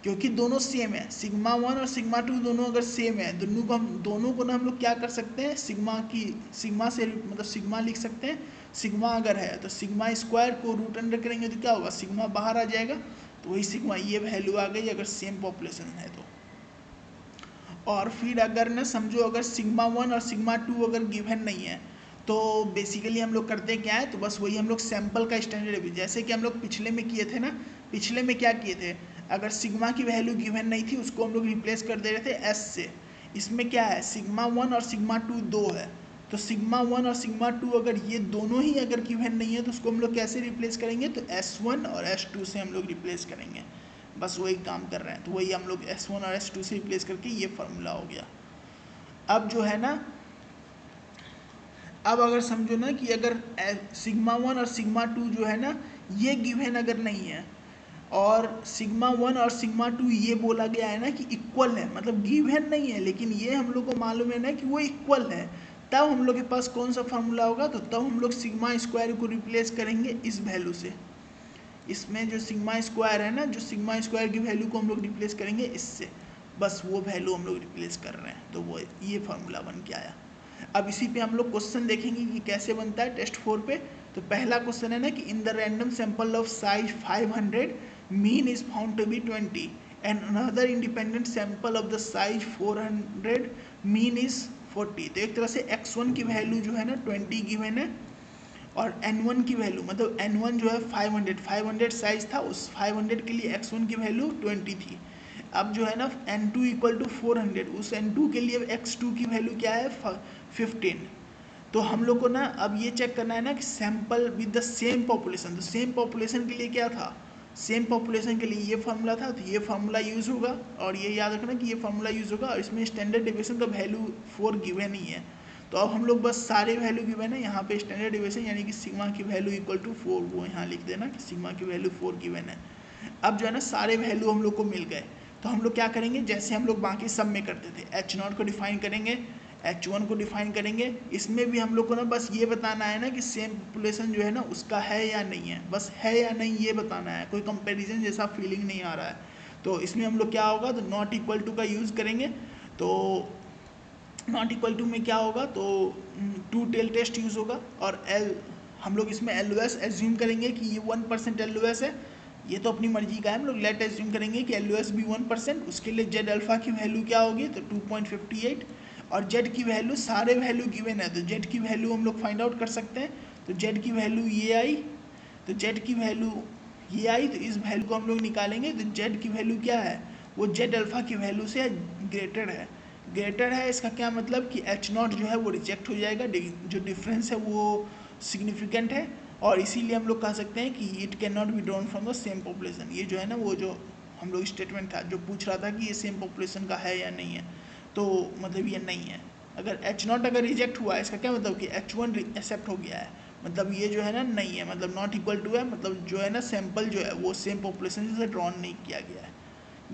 S1: क्योंकि दोनों सेम है, सिग्मा 1 और सिग्मा 2 दोनों अगर सेम है, दोनों को ना हम लोग क्या कर सकते हैं, सिग्मा से मतलब सिग्मा लिख सकते हैं। सिग्मा अगर है तो सिग्मा स्क्वायर को रूट अंडर करेंगे तो क्या होगा, सिग्मा बाहर आ जाएगा, तो वही सिग्मा, ये वैल्यू आ गई अगर सेम पॉपुलेशन है तो। और फिर अगर ना समझो अगर सिग्मा 1 और सिग्मा 2 अगर गिवन नहीं है, तो बेसिकली हम लोग करते क्या है, तो बस वही हम लोग सैंपल का स्टैंडर्ड, जैसे कि हम लोग पिछले में किए थे ना, पिछले में क्या किए थे, अगर सिग्मा की वैल्यू गिवन नहीं थी उसको हम लोग रिप्लेस कर दे रहे थे एस से। इसमें क्या है, सिग्मा 1 और सिग्मा 2 दो है, तो सिग्मा 1 और सिग्मा 2 अगर ये दोनों ही अगर गिवन नहीं है तो उसको हम लोग कैसे रिप्लेस करेंगे, तो S1 और S2 से हम लोग रिप्लेस करेंगे। बस वही काम कर रहे हैं, तो वही हम लोग S1 और S2 से रिप्लेस करके ये फार्मूला हो गया। अब जो है ना, अब अगर समझो ना कि अगर सिग्मा 1 और सिग्मा 2 जो है ना ये गिवन अगर नहीं है, और सिग्मा 1 और सिग्मा 2 ये बोला गया है ना कि इक्वल है, मतलब गिवन नहीं है लेकिन ये हम लोग को मालूम है ना कि वो इक्वल है, तब हम लोग के पास कौन सा फार्मूला होगा, तो तब हम लोग सिग्मा स्क्वायर को रिप्लेस करेंगे इस वैल्यू से। इसमें जो सिग्मा स्क्वायर है ना, जो सिग्मा स्क्वायर की वैल्यू को हम लोग रिप्लेस करेंगे इससे, बस वो वैल्यू हम लोग रिप्लेस कर रहे हैं, तो वो ये फार्मूला बन के आया। अब इसी पे हम लोग क्वेश्चन देखेंगे कि कैसे बनता है टेस्ट 4 पे। तो पहला क्वेश्चन है ना कि in the random sample of size 500 mean is found to be 20 and another independent sample of the size 400 mean is 40। तो एक तरह से x1 की वैल्यू जो है ना 20 गिवन है, और n1 की वैल्यू मतलब n1 जो है 500 साइज था, उस 500 के लिए x1 की वैल्यू 20 थी। अब जो है ना n2 इक्वल टू 400, उस n2 के लिए x2 की वैल्यू क्या है 15। तो हम लोग को ना अब ये चेक करना है ना कि sample with the same population, तो सेम पॉपुलेशन के लिए क्या था, सेम पॉपुलेशन के लिए ये फार्मूला था, तो ये फार्मूला यूज़ होगा, और ये याद रखना कि ये फार्मूला यूज़ होगा, और इसमें स्टैंडर्ड डेविएशन का वैल्यू 4 गिवन ही है। तो अब हम लोग बस सारे वैल्यू गिवन है, यहाँ पे स्टैंडर्ड डेविएशन यानी कि सिग्मा की वैल्यू इक्वल टू 4, वो यहाँ लिख देना कि सिग्मा की वैल्यू 4 गिवन है। अब जो है ना सारे वैल्यू हम लोग को मिल गए, तो हम लोग क्या करेंगे, जैसे हम लोग बाकी सब में करते थे, H0 को डिफाइन करेंगे, H1 को डिफाइन करेंगे। इसमें भी हम लोग को ना बस ये बताना है ना कि सेम पॉपुलेशन जो है ना उसका है या नहीं है, बस है या नहीं ये बताना है, कोई कंपैरिजन जैसा फीलिंग नहीं आ रहा है। तो इसमें हम लोग क्या होगा, तो नॉट इक्वल टू का यूज़ करेंगे। तो नॉट इक्वल टू में क्या होगा, तो टू टेल टेस्ट यूज़ होगा, और हम लोग इसमें LOS एज्यूम करेंगे कि ये 1% LOS है, ये तो अपनी मर्जी का है, हम लोग लेट एज्यूम करेंगे कि LOS भी 1%, उसके लिए जेड अल्फ़ा की वैल्यू क्या होगी, तो 2.58, और जेड की वैल्यू सारे वैल्यू गिवन है, तो जेड की वैल्यू हम लोग फाइंड आउट कर सकते हैं। तो जेड की वैल्यू ये आई, तो जेड की वैल्यू ये आई, तो इस वैल्यू को हम लोग निकालेंगे। तो जेड की वैल्यू क्या है, वो जेड अल्फ़ा की वैल्यू से ग्रेटर है। ग्रेटर है इसका क्या मतलब कि एच नॉट जो है वो रिजेक्ट हो जाएगा, जो डिफरेंस है वो सिग्निफिकेंट है, और इसीलिए हम लोग कह सकते हैं कि it can not be drawn from the same population. ये जो है ना वो जो हम लोग स्टेटमेंट था जो पूछ रहा था कि ये सेम पॉपुलेशन का है या नहीं है, तो मतलब ये नहीं है। अगर एच नॉट अगर रिजेक्ट हुआ है इसका क्या मतलब कि एच वन एक्सेप्ट हो गया है, मतलब ये जो है ना नहीं है, मतलब नॉट इक्वल टू है, मतलब जो है ना सैंपल जो है वो सेम पॉपुलेशन से ड्रॉन नहीं किया गया है,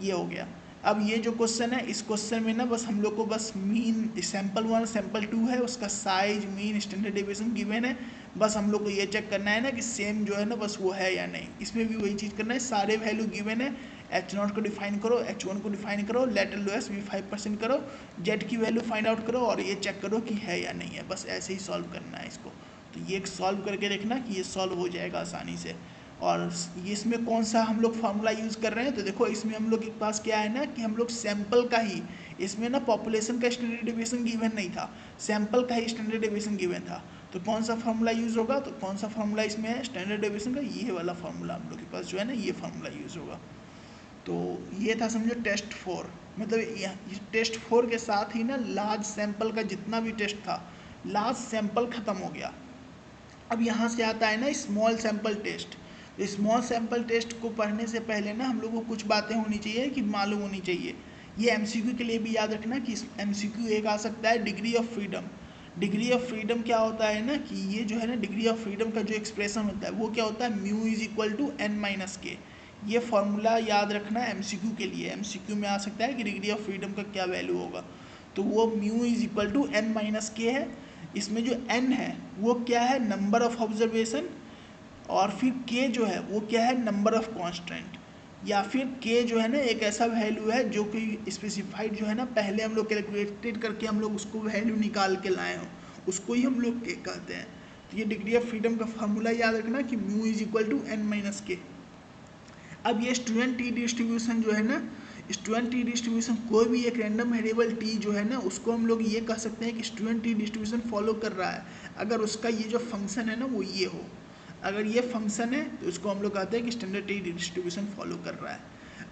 S1: ये हो गया। अब ये जो क्वेश्चन है इस क्वेश्चन में ना बस हम लोग को बस मीन सैंपल 1 सैंपल 2 है, उसका size mean standard deviation given है, बस हम लोग को ये चेक करना है ना कि सेम जो है ना बस वो है या नहीं। इसमें भी वही चीज़ करना है, सारे वैल्यू गिवन है, एच नॉट को डिफाइन करो, एच वन को डिफाइन करो, लेटर लोएस्ट भी 5% करो, जेड की वैल्यू फाइंड आउट करो और ये चेक करो कि है या नहीं है। बस ऐसे ही सॉल्व करना है इसको। तो ये सॉल्व करके देखना कि ये सॉल्व हो जाएगा आसानी से। और इसमें कौन सा हम लोग फार्मूला यूज़ कर रहे हैं, तो देखो इसमें हम लोग के पास क्या है ना कि हम लोग सैंपल का ही, इसमें ना पॉपुलेशन का स्टैंडर्ड डेविएशन गिवन नहीं था, सैंपल का ही स्टैंडर्ड डेविएशन गिवन था। तो कौन सा फार्मूला यूज़ होगा, तो कौन सा फार्मूला इसमें है स्टैंडर्ड डेविएशन का, ये वाला फार्मूला हम लोग के पास जो है ना ये फार्मूला यूज़ होगा। तो ये था समझो टेस्ट 4, मतलब टेस्ट 4 के साथ ही ना लार्ज सैंपल का जितना भी टेस्ट था, लार्ज सैंपल ख़त्म हो गया। अब यहाँ से आता है ना small sample test. Small sample test को पढ़ने से पहले ना हम लोग को कुछ बातें होनी चाहिए कि मालूम होनी चाहिए। ये एमसीक्यू के लिए भी याद रखना कि एमसीक्यू एक आ सकता है degree of freedom. Degree of freedom क्या होता है ना कि ये जो है ना डिग्री ऑफ फ्रीडम का जो एक्सप्रेशन होता है वो क्या होता है, mu is equal to N minus K. ये फॉर्मूला याद रखना है एमसीक्यू के लिए। एमसीक्यू में आ सकता है कि डिग्री ऑफ फ्रीडम का क्या वैल्यू होगा, तो वो mu is equal to N minus K है। इसमें जो n है वो क्या है, नंबर ऑफ ऑब्जर्वेशन, और फिर k जो है वो क्या है, नंबर ऑफ कांस्टेंट, या फिर k जो है ना एक ऐसा वैल्यू है जो कि स्पेसिफाइड जो है ना पहले हम लोग कैलकुलेटेड करके हम लोग उसको वैल्यू निकाल के लाए हों, उसको ही हम लोग k कहते हैं। तो ये डिग्री ऑफ फ्रीडम का फार्मूला याद रखना कि mu is equal to N minus K. अब ये स्टूडेंट टी डिस्ट्रीब्यूशन जो है ना, स्टूडेंट टी डिस्ट्रीब्यूशन कोई भी एक रैंडम वेरिएबल टी जो है ना उसको हम लोग ये कह सकते हैं कि स्टूडेंट टी डिस्ट्रीब्यूशन फॉलो कर रहा है अगर उसका ये जो फंक्शन है ना वो ये हो। अगर ये फंक्शन है तो उसको हम लोग कहते हैं कि स्टैंडर्ड टी डिस्ट्रीब्यूशन फॉलो कर रहा है।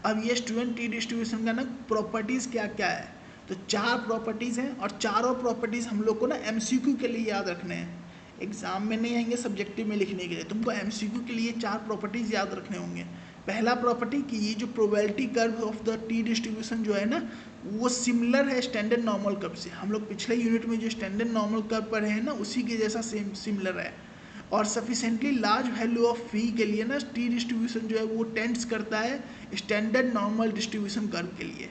S1: अब ये स्टूडेंट टी डिस्ट्रीब्यूशन का ना प्रॉपर्टीज़ क्या क्या है, तो 4 प्रॉपर्टीज़ हैं, और चारों प्रॉपर्टीज़ हम लोग को ना एमसीक्यू के लिए याद रखने हैं, एग्जाम में नहीं आएंगे, सब्जेक्टिव में लिखने के लिए तुमको एमसीक्यू के लिए 4 प्रॉपर्टीज़ याद रखने होंगे। पहला प्रॉपर्टी कि ये जो probability curve of the T distribution जो है ना वो सिमिलर है स्टैंडर्ड नॉर्मल कर्व से। हम लोग पिछले यूनिट में जो स्टैंडर्ड नॉर्मल कर्व पढ़े हैं ना उसी के जैसा सेम सिमिलर है। और सफिशेंटली लार्ज वैल्यू ऑफ फी के लिए ना टी डिस्ट्रीब्यूशन जो है वो टेंड्स करता है स्टैंडर्ड नॉर्मल डिस्ट्रीब्यूशन कर्व के लिए।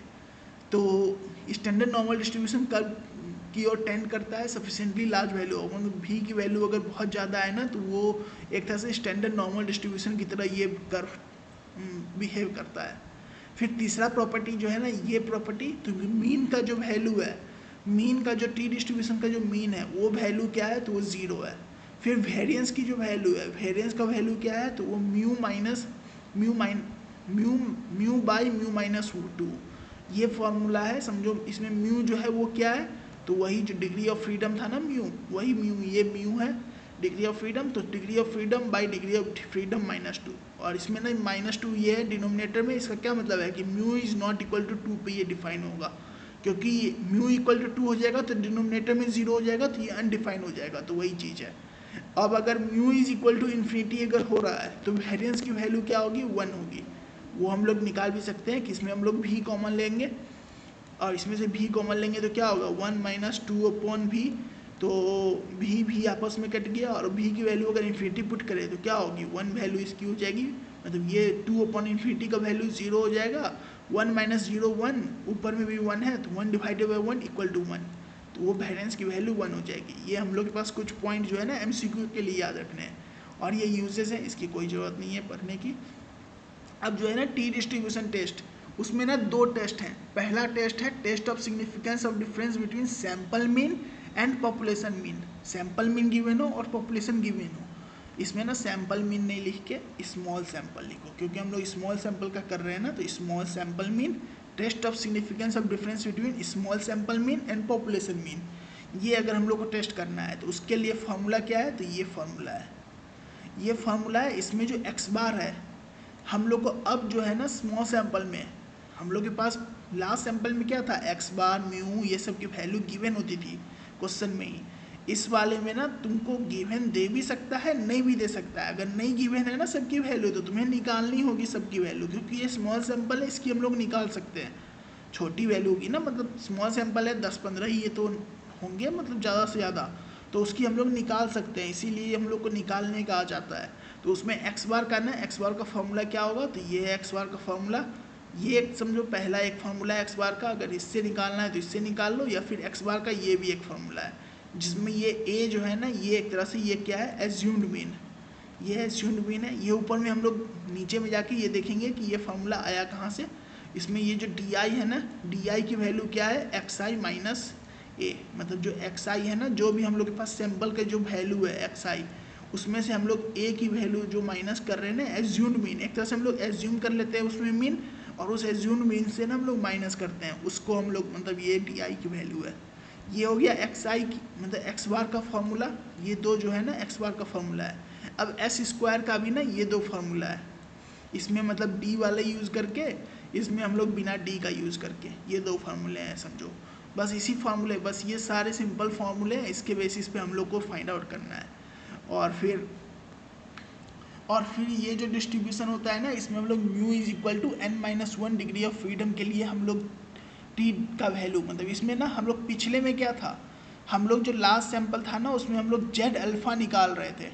S1: तो स्टैंडर्ड नॉर्मल डिस्ट्रीब्यूशन कर्व की ओर टेंड करता है सफिशेंटली लार्ज वैल्यू, मतलब भी की वैल्यू अगर बहुत ज़्यादा है ना तो वो एक तरह से स्टैंडर्ड नॉर्मल डिस्ट्रीब्यूशन की तरह ये कर्व बिहेव करता है। फिर तीसरा प्रॉपर्टी जो है ना ये प्रॉपर्टी, तो मीन का जो वैल्यू है, मीन का जो टी डिस्ट्रीब्यूशन का जो मीन है वो वैल्यू क्या है, तो वो 0 है। फिर वेरिएंस की जो वैल्यू है, वेरिएंस का वैल्यू क्या है, तो वो म्यू बाई म्यू माइनस 2। ये फॉर्मूला है समझो। इसमें म्यू जो है वो क्या है, तो वही जो डिग्री ऑफ फ्रीडम था ना म्यू, वही म्यू, ये म्यू है डिग्री ऑफ फ्रीडम, तो degree of freedom by degree of freedom -2। और इसमें ना -2 ये है डिनोमिनेटर में। इसका क्या मतलब है कि mu is not equal to 2 पे ये डिफाइन होगा, क्योंकि म्यू इक्वल टू 2 हो जाएगा तो डिनोमिनेटर में 0 हो जाएगा तो ये अनडिफाइन हो जाएगा, तो वही चीज़ है। अब अगर mu is equal to infinity अगर हो रहा है तो वेरिएंस की वैल्यू क्या होगी, 1 होगी। वो हम लोग निकाल भी सकते हैं कि इसमें हम लोग भी कॉमन लेंगे, और इसमें से भी कॉमन लेंगे तो क्या होगा 1 - 2 अपॉन भी, तो भी आपस में कट गया, और भी की वैल्यू अगर इन्फिनिटी पुट करें तो क्या होगी 1 वैल्यू इसकी हो जाएगी, मतलब ये 2 अपॉन इन्फिनिटी का वैल्यू 0 हो जाएगा। 1 - 0 1, ऊपर में भी 1 है तो 1 डिवाइडेड बाई 1 इक्वल टू 1, तो वो वेरिएंस की वैल्यू 1 हो जाएगी। ये हम लोग के पास कुछ पॉइंट जो है ना एमसीक्यू के लिए याद रखने हैं, और ये यूजेस है, इसकी कोई ज़रूरत नहीं है पढ़ने की। अब जो है ना टी डिस्ट्रीब्यूशन टेस्ट, उसमें ना 2 टेस्ट हैं। पहला टेस्ट है test of significance of difference between sample mean and population mean. Sample mean given हो और पॉपुलेशन गिवन हो, इसमें ना सैंपल मीन नहीं लिख के स्मॉल सैंपल लिखो, क्योंकि हम लोग स्मॉल सैंपल का कर रहे हैं ना, तो small sample mean test of significance of difference between small sample mean and population mean, ये अगर हम लोग को टेस्ट करना है तो उसके लिए फार्मूला क्या है, तो ये फार्मूला है, ये फार्मूला है। इसमें जो एक्स बार है हम लोग को अब जो है ना स्मॉल सैंपल में हम लोग के पास लास्ट सैंपल में क्या था, एक्स बार म्यू ये सब की वैल्यू गिवन होती थी क्वेश्चन में ही। इस वाले में ना तुमको गिवन दे भी सकता है नहीं भी दे सकता है, अगर नहीं गिवन है ना सबकी वैल्यू तो तुम्हें निकालनी होगी सबकी वैल्यू, क्योंकि ये स्मॉल सैंपल है इसकी हम लोग निकाल सकते हैं। छोटी वैल्यू होगी ना, मतलब स्मॉल सैंपल है 10-15 ही ये तो होंगे, मतलब ज़्यादा से ज़्यादा, तो उसकी हम लोग निकाल सकते हैं, इसीलिए हम लोग को निकालने का आ जाता है। तो उसमें एक्स बार करना है, एक्स बार का फॉर्मूला क्या होगा, तो ये है एक्स बार का फॉर्मूला, ये एक समझो पहला एक फार्मूला है एक्स बार का, अगर इससे निकालना है तो इससे निकाल लो, या फिर एक्स बार का ये भी एक फार्मूला है जिसमें ये ए जो है ना ये एक तरह से ये क्या है, एज्यूम्ड मीन, ये एज्यूम्ड मीन है। ये ऊपर में हम लोग नीचे में जाके ये देखेंगे कि ये फार्मूला आया कहाँ से। इसमें ये जो डी आई है ना, डी आई की वैल्यू क्या है, एक्स आई माइनस ए, मतलब जो एक्स आई है ना, जो भी हम लोग के पास सैंपल का जो वैल्यू है एक्स आई, उसमें से हम लोग ए की वैल्यू जो माइनस कर रहे हैं ना, एज्यूम्ड मीन, एक तरह से हम लोग एज्यूम कर लेते हैं उसमें मीन, और उस एज्यूम्ड मीन से ना हम लोग माइनस करते हैं उसको हम लोग, मतलब ये डी आई की वैल्यू है। ये हो गया एक्स आई की मतलब एक्स बार का फॉर्मूला, ये दो जो है ना एक्स बार का फॉर्मूला है। अब एस स्क्वायर का भी ना ये दो फार्मूला है, इसमें मतलब डी वाले यूज़ करके, इसमें हम लोग बिना डी का यूज़ करके, ये दो फार्मूले हैं समझो, बस इसी फार्मूले, बस ये सारे सिंपल फार्मूले हैं, इसके बेसिस पे हम लोग को फाइंड आउट करना है। और फिर ये जो डिस्ट्रीब्यूशन होता है ना, इसमें हम लोग mu is equal to n-1 degree of freedom के लिए हम लोग टी का वैल्यू, मतलब इसमें ना हम लोग पिछले में क्या था, हम लोग जो लास्ट सैंपल था ना उसमें हम लोग जेड अल्फ़ा निकाल रहे थे,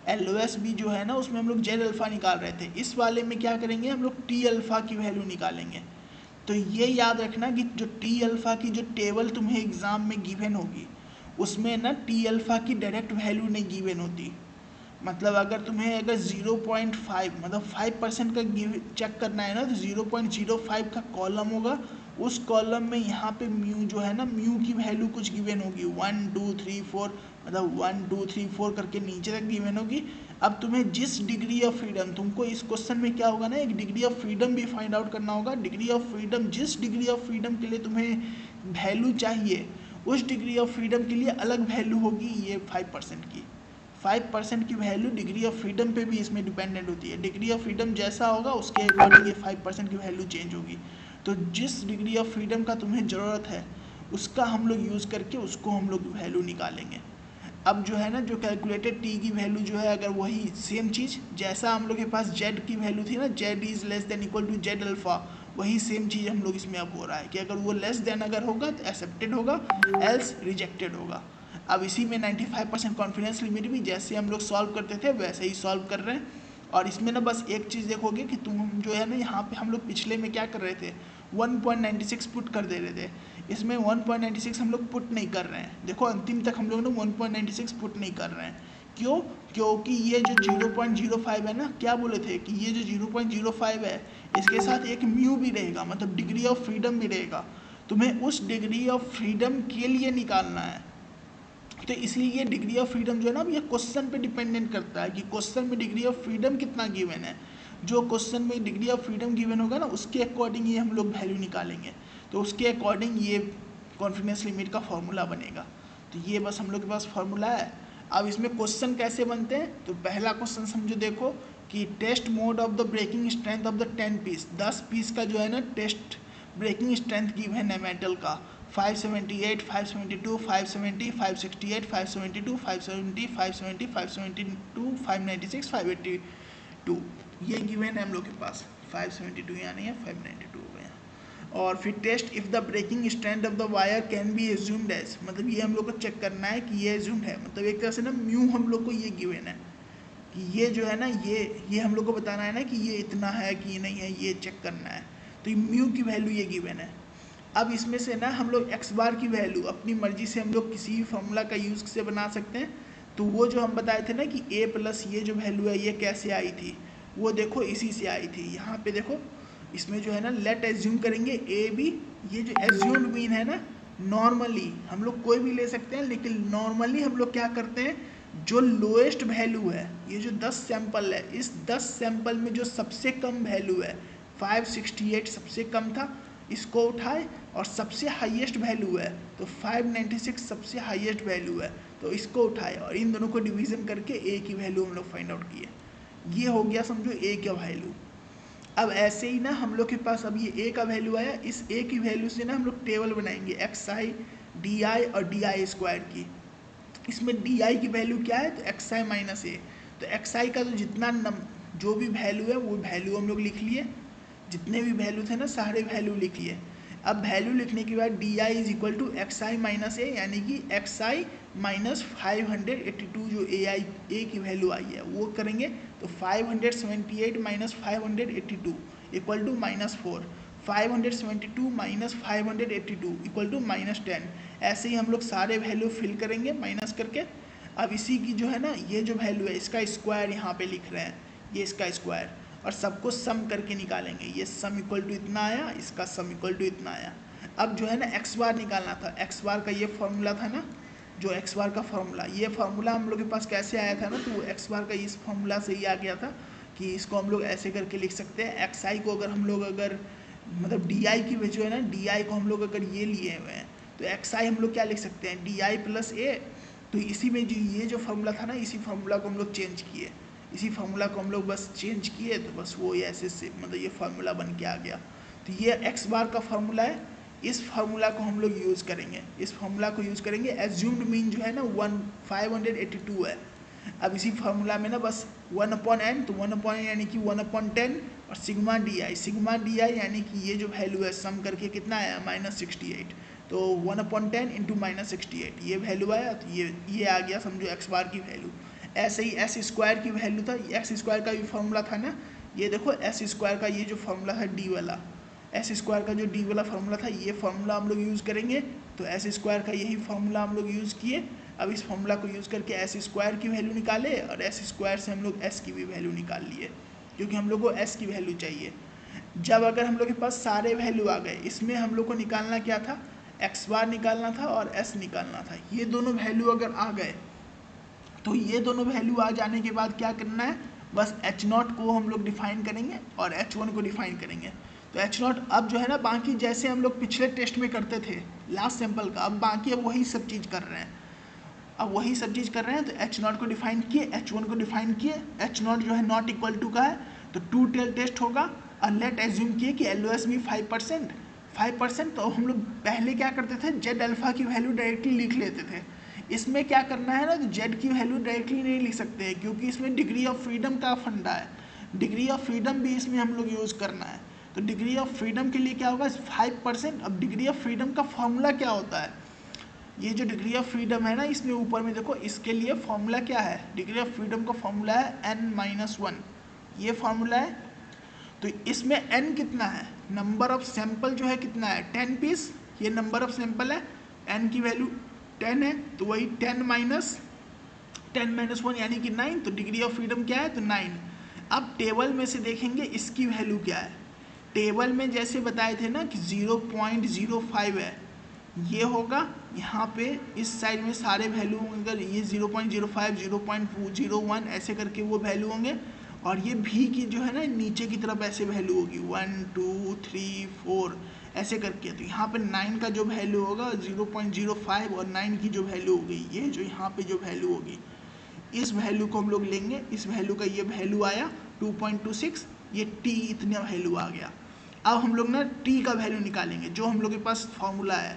S1: एलओएस भी जो है ना उसमें हम लोग जेड अल्फ़ा निकाल रहे थे। इस वाले में क्या करेंगे, हम लोग टी अल्फ़ा की वैल्यू निकालेंगे। तो ये याद रखना कि जो टी अल्फ़ा की जो टेबल तुम्हें एग्ज़ाम में गिवन होगी उसमें ना टी अल्फ़ा की डायरेक्ट वैल्यू नहीं गिवन होती, मतलब अगर तुम्हें अगर 0.5 मतलब 5% का चेक करना है ना, तो 0.05 का कॉलम होगा, उस कॉलम में यहाँ पे म्यू जो है ना, म्यू की वैल्यू कुछ गिवन होगी 1 2 3 4, मतलब 1 2 3 4 करके नीचे तक गिवन होगी। अब तुम्हें जिस डिग्री ऑफ फ्रीडम, तुमको इस क्वेश्चन में क्या होगा ना, एक डिग्री ऑफ फ्रीडम भी फाइंड आउट करना होगा। डिग्री ऑफ फ्रीडम, जिस डिग्री ऑफ फ्रीडम के लिए तुम्हें वैल्यू चाहिए उस डिग्री ऑफ फ्रीडम के लिए अलग वैल्यू होगी ये 5% की। 5% की वैल्यू डिग्री ऑफ फ्रीडम पे भी इसमें डिपेंडेंट होती है, डिग्री ऑफ फ्रीडम जैसा होगा उसके अकॉर्डिंग ये 5% की वैल्यू चेंज होगी। तो जिस डिग्री ऑफ फ्रीडम का तुम्हें ज़रूरत है उसका हम लोग यूज़ करके उसको हम लोग वैल्यू निकालेंगे। अब जो है ना, जो कैलकुलेटेड टी की वैल्यू जो है, अगर वही सेम चीज़ जैसा हम लोग के पास जेड की वैल्यू थी ना, Z is less than equal to Z alpha, वही सेम चीज़ हम लोग इसमें अब हो रहा है कि अगर वो लेस देन अगर होगा तो एक्सेप्टेड होगा, एल्स रिजेक्टेड होगा। अब इसी में 95% कॉन्फिडेंस लिमिट भी जैसे हम लोग सॉल्व करते थे वैसे ही सॉल्व कर रहे हैं। और इसमें ना बस एक चीज़ देखोगे कि तुम जो है ना, यहाँ पे हम लोग पिछले में क्या कर रहे थे, 1.96 पुट कर दे रहे थे, इसमें 1.96 हम लोग पुट नहीं कर रहे हैं। देखो अंतिम तक हम लोग ना 1.96 पुट नहीं कर रहे हैं, क्यों, क्योंकि ये जो 0.05 है ना, क्या बोले थे कि ये जो 0.05 है इसके साथ एक म्यू भी रहेगा, मतलब डिग्री ऑफ फ्रीडम भी रहेगा, तुम्हें उस डिग्री ऑफ फ्रीडम के लिए निकालना है। तो इसलिए ये डिग्री ऑफ फ्रीडम जो है ना, ये क्वेश्चन पे डिपेंडेंट करता है कि क्वेश्चन में डिग्री ऑफ फ्रीडम कितना गिवन है। जो क्वेश्चन में डिग्री ऑफ फ्रीडम गिवन होगा ना उसके अकॉर्डिंग ये हम लोग वैल्यू निकालेंगे, तो उसके अकॉर्डिंग ये कॉन्फिडेंस लिमिट का फॉर्मूला बनेगा। तो ये बस हम लोग के पास फॉर्मूला है। अब इसमें क्वेश्चन कैसे बनते हैं, तो पहला क्वेश्चन समझो, देखो कि test mode of the breaking strength of the 10 piece, 10 piece का जो है ना टेस्ट ब्रेकिंग स्ट्रेंथ गिवन है मेटल का, 578, 572, 570, 568, 572, 570, 570, 572, 596, 582, ये गिवन है हम लोग के पास। 572 यहाँ नहीं है, 592 हो गया। और फिर test if the breaking strength of the wire can be assumed as, मतलब ये हम लोग को चेक करना है कि ये एज्यूम्ड है, मतलब एक तरह से ना म्यू हम लोग को ये गिवन है कि ये जो है ना, ये हम लोग को बताना है ना कि ये इतना है कि नहीं है, ये चेक करना है। तो म्यू की वैल्यू ये गिवन है। अब इसमें से ना हम लोग एक्स बार की वैल्यू अपनी मर्जी से हम लोग किसी भी फॉर्मूला का यूज़ से बना सकते हैं। तो वो जो हम बताए थे ना कि ए प्लस ये जो वैल्यू है ये कैसे आई थी, वो देखो इसी से आई थी। यहाँ पे देखो इसमें जो है ना, लेट एज्यूम करेंगे ए बी, ये जो एज्यूम्ड मीन है ना, नॉर्मली हम लोग कोई भी ले सकते हैं, लेकिन नॉर्मली हम लोग क्या करते हैं, जो लोएस्ट वैल्यू है, ये जो 10 सैंपल है, इस 10 सैंपल में जो सबसे कम वैल्यू है 568 सबसे कम था, इसको उठाए और सबसे हाईएस्ट वैल्यू है तो 596 सबसे हाईएस्ट वैल्यू है, तो इसको उठाए और इन दोनों को डिवीजन करके ए की वैल्यू हम लोग फाइंड आउट किए। ये हो गया समझो ए का वैल्यू। अब ऐसे ही ना हम लोग के पास अब ये ए का वैल्यू आया, इस ए की वैल्यू से ना हम लोग टेबल बनाएंगे एक्स आई डी आई और डी आई स्क्वायर की। इसमें डी आई की वैल्यू क्या है तो एक्स आई माइनस ए, तो एक्स आई का तो जितना जो भी वैल्यू है वो वैल्यू हम लोग लिख लिए, जितने भी वैल्यू थे ना सारे वैल्यू लिख लिए। अब वैल्यू लिखने के बाद D I is equal to x I minus a, यानी कि एक्स आई माइनस 582 जो ए की वैल्यू आई है वो करेंगे, तो 578 minus 582 equal to -4, 572 minus 582 equal to -10। ऐसे ही हम लोग सारे वैल्यू फिल करेंगे माइनस करके। अब इसी की जो है ना ये जो वैल्यू है इसका स्क्वायर यहाँ पे लिख रहे हैं, ये इसका स्क्वायर, और सबको सम करके निकालेंगे। ये सम इक्वल टू इतना आया, इसका सम इक्वल टू इतना आया। अब जो है ना एक्स बार निकालना था, एक्स बार का ये फॉर्मूला था ना, जो एक्स बार का फॉर्मूला, ये फॉर्मूला हम लोग के पास कैसे आया था ना, तो वो एक्स बार का इस फॉर्मूला से ही आ गया था कि इसको हम लोग ऐसे करके लिख सकते हैं। एक्स आई को अगर हम लोग अगर मतलब डी आई की जो है ना, डी आई को हम लोग अगर ये लिए हुए हैं तो एक्स आई हम लोग क्या लिख सकते हैं, डी आई प्लस ए। तो इसी में जो ये जो फॉर्मूला था ना, इसी फॉर्मूला को हम लोग चेंज किए, इसी फार्मूला को हम लोग बस चेंज किए, तो बस वो ऐसे से मतलब ये फार्मूला बन के आ गया। तो ये एक्स बार का फार्मूला है, इस फार्मूला को हम लोग यूज़ करेंगे, इस फार्मूला को यूज़ करेंगे। एज्यूम्ड मीन जो है ना 582 है। अब इसी फार्मूला में ना बस 1/n, तो 1/n यानी कि 1/10 और सिग्मा डी आई यानी कि ये जो वैल्यू है सम करके कितना आया -68, तो 1/10 इंटू -68 ये वैल्यू आया, तो ये आ गया समझो एक्स बार की वैल्यू। ऐसे ही एस स्क्वायर की वैल्यू था, एक्स स्क्वायर का भी फॉर्मूला था ना, ये देखो एस स्क्वायर का ये जो फॉर्मूला था डी वाला, एस स्क्वायर का जो डी वाला फॉर्मूला था, ये फॉर्मूला हम लोग यूज़ करेंगे। तो एस स्क्वायर का यही फॉर्मूला हम लोग यूज़ किए। अब इस फॉर्मूला को यूज़ करके एस स्क्वायर की वैल्यू निकाले और एस स्क्वायर से हम लोग एस की भी वैल्यू निकाल लिए, क्योंकि हम लोग को एस की वैल्यू चाहिए। जब अगर हम लोग के पास सारे वैल्यू आ गए, इसमें हम लोग को निकालना क्या था, एक्स बार निकालना था और एस निकालना था। ये दोनों वैल्यू अगर आ गए तो ये दोनों वैल्यू आ जाने के बाद क्या करना है, बस h0 को हम लोग डिफाइन करेंगे और h1 को डिफाइन करेंगे। तो h0 अब जो है ना बाकी जैसे हम लोग पिछले टेस्ट में करते थे लास्ट सैंपल का, अब बाकी अब वही सब चीज़ कर रहे हैं, अब वही सब चीज़ कर रहे हैं। तो h0 को डिफाइन किए, h1 को डिफाइन किए, h0 जो है नॉट इक्वल टू का है तो 2 टेल टेस्ट होगा। और लेट एज्यूम किए कि LOS भी 5%, तो हम लोग पहले क्या करते थे, जेड अल्फा की वैल्यू डायरेक्टली लिख लेते थे। इसमें क्या करना है ना, तो जेड की वैल्यू डायरेक्टली नहीं लिख सकते हैं, क्योंकि इसमें डिग्री ऑफ फ्रीडम का फंडा है, डिग्री ऑफ फ्रीडम भी इसमें हम लोग यूज़ करना है। तो डिग्री ऑफ फ्रीडम के लिए क्या होगा 5%। अब डिग्री ऑफ फ्रीडम का फॉर्मूला क्या होता है, ये जो डिग्री ऑफ फ्रीडम है ना, इसमें ऊपर में देखो, इसके लिए फॉर्मूला क्या है, डिग्री ऑफ फ्रीडम का फॉर्मूला है n-1, ये फॉर्मूला है। तो इसमें n कितना है, नंबर ऑफ सैंपल जो है कितना है 10 पीस, ये नंबर ऑफ सैंपल है, n की वैल्यू 10 है, तो वही 10 माइनस 1 यानी कि 9, तो डिग्री ऑफ फ्रीडम क्या है तो 9। अब टेबल में से देखेंगे इसकी वैल्यू क्या है, टेबल में जैसे बताए थे ना कि 0.05 है, ये होगा यहाँ पे इस साइड में सारे वैल्यू होंगे, अगर ये 0.05 0.01 ऐसे करके वो वैल्यू होंगे, और ये भी की जो है ना नीचे की तरफ ऐसे वैल्यू होगी 1 2 3 4 ऐसे करके। तो यहाँ पे 9 का जो वैल्यू होगा 0.05 और 9 की जो वैल्यू होगी, ये जो यहाँ पे जो वैल्यू होगी, इस वैल्यू को हम लोग लेंगे, इस वैल्यू का ये वैल्यू आया 2.26, ये t इतना वैल्यू आ गया। अब हम लोग ना t का वैल्यू निकालेंगे, जो हम लोग के पास फॉर्मूला है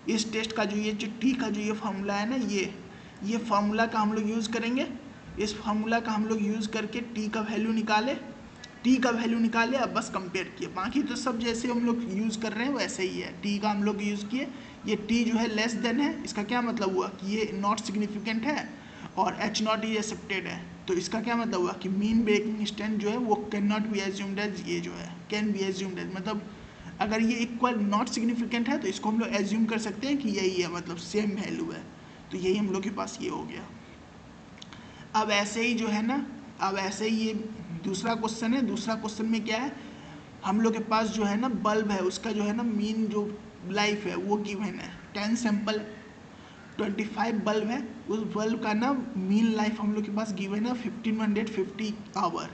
S1: इस टेस्ट का, जो ये जो t का जो ये फॉर्मूला है ना, ये फार्मूला का हम लोग यूज़ करेंगे। इस फार्मूला का हम लोग यूज़ करके t का वैल्यू निकाले, अब बस कंपेयर किए, बाकी तो सब जैसे हम लोग यूज़ कर रहे हैं वैसे ही है। t का हम लोग यूज़ किए, ये t जो है लेस देन है, इसका क्या मतलब हुआ कि ये नॉट सिग्निफिकेंट है, और h0 इज एक्सेप्टेड है, तो इसका क्या मतलब हुआ कि मीन ब्रेकिंग स्टैंड जो है वो can not be assumed as, ये जो है कैन बी एज्यूम्ड एज, मतलब अगर ये इक्वल नॉट सिग्निफिकेंट है तो इसको हम लोग एज्यूम कर सकते हैं कि यही है, मतलब सेम वैल्यू है। तो यही हम लोग के पास ये हो गया। अब ऐसे ही जो है ना, अब ऐसे ही ये दूसरा क्वेश्चन है, दूसरा क्वेश्चन में क्या है, हम लोग के पास जो है ना बल्ब है, उसका जो है ना मीन जो लाइफ है वो गिवन है, 10 सैंपल 25 बल्ब है, उस बल्ब का ना मीन लाइफ हम लोग के पास गिवन है 1550 आवर,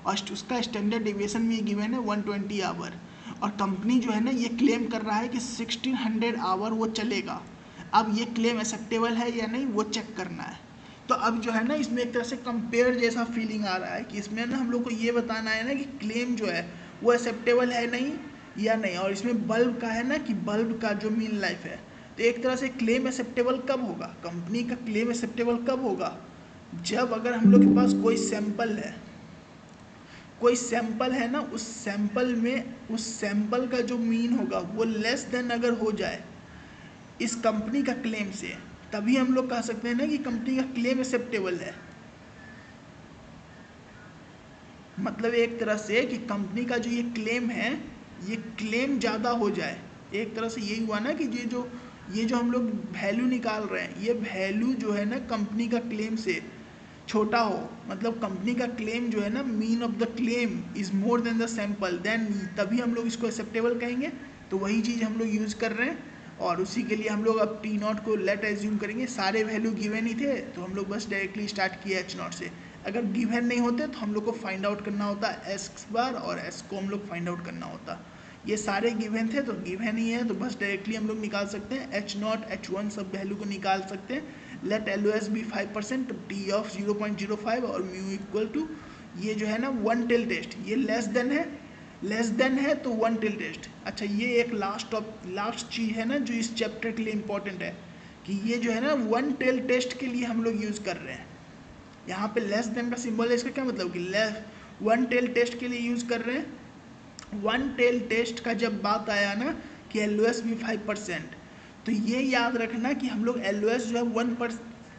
S1: और उसका स्टैंडर्ड डेविएशन में गिवन है 120 आवर, और कंपनी जो है ना ये क्लेम कर रहा है कि 1600 आवर वो चलेगा। अब ये क्लेम एक्सेप्टेबल है या नहीं वो चेक करना है। तो अब जो है ना इसमें एक तरह से कंपेयर जैसा फीलिंग आ रहा है कि इसमें ना हम लोग को ये बताना है ना कि क्लेम जो है वो एक्सेप्टेबल है नहीं या नहीं। और इसमें बल्ब का है ना कि बल्ब का जो मीन लाइफ है, तो एक तरह से क्लेम एक्सेप्टेबल कब होगा, कंपनी का क्लेम एक्सेप्टेबल कब होगा, जब अगर हम लोग के पास कोई सैंपल है ना, उस सैंपल का जो मीन होगा वो लेस देन अगर हो जाए इस कंपनी का क्लेम से, तभी हम लोग कह सकते हैं ना कि कंपनी का क्लेम एक्सेप्टेबल है। मतलब एक तरह से कि कंपनी का जो ये क्लेम है, ये क्लेम ज़्यादा हो जाए। एक तरह से यही हुआ ना कि ये जो हम लोग वैल्यू निकाल रहे हैं, ये वैल्यू जो है ना कंपनी का क्लेम से छोटा हो, मतलब कंपनी का क्लेम जो है ना, mean of the claim is more than the sample, then तभी हम लोग इसको एक्सेप्टेबल कहेंगे। तो वही चीज़ हम लोग यूज़ कर रहे हैं और उसी के लिए हम लोग अब टी नॉट को लेट एज्यूम करेंगे। सारे वैल्यू गिवन ही थे तो हम लोग बस डायरेक्टली स्टार्ट किए एच नॉट से। अगर गिवन नहीं होते तो हम लोग को फाइंड आउट करना होता एस बार और एस को हम लोग फाइंड आउट करना होता। ये सारे गिवन थे तो गिवन ही है तो बस डायरेक्टली हम लोग निकाल सकते हैं एच नॉट एच वन सब वैल्यू को निकाल सकते हैं। Let L O S be 5%, T of 0.05 और म्यू इक्वल टू ये जो है ना वन टेल टेस्ट, ये लेस देन है तो वन टेल टेस्ट। अच्छा ये एक लास्ट चीज़ है ना जो इस चैप्टर के लिए इम्पोर्टेंट है कि ये जो है ना वन टेल टेस्ट के लिए हम लोग यूज़ कर रहे हैं। यहाँ पे लेस देन का सिंबल है, इसका क्या मतलब कि वन टेल टेस्ट के लिए यूज़ कर रहे हैं। वन टेल टेस्ट का जब बात आया ना कि एल ओ एस भी 5%, तो ये याद रखना कि हम लोग एल ओ एस जो है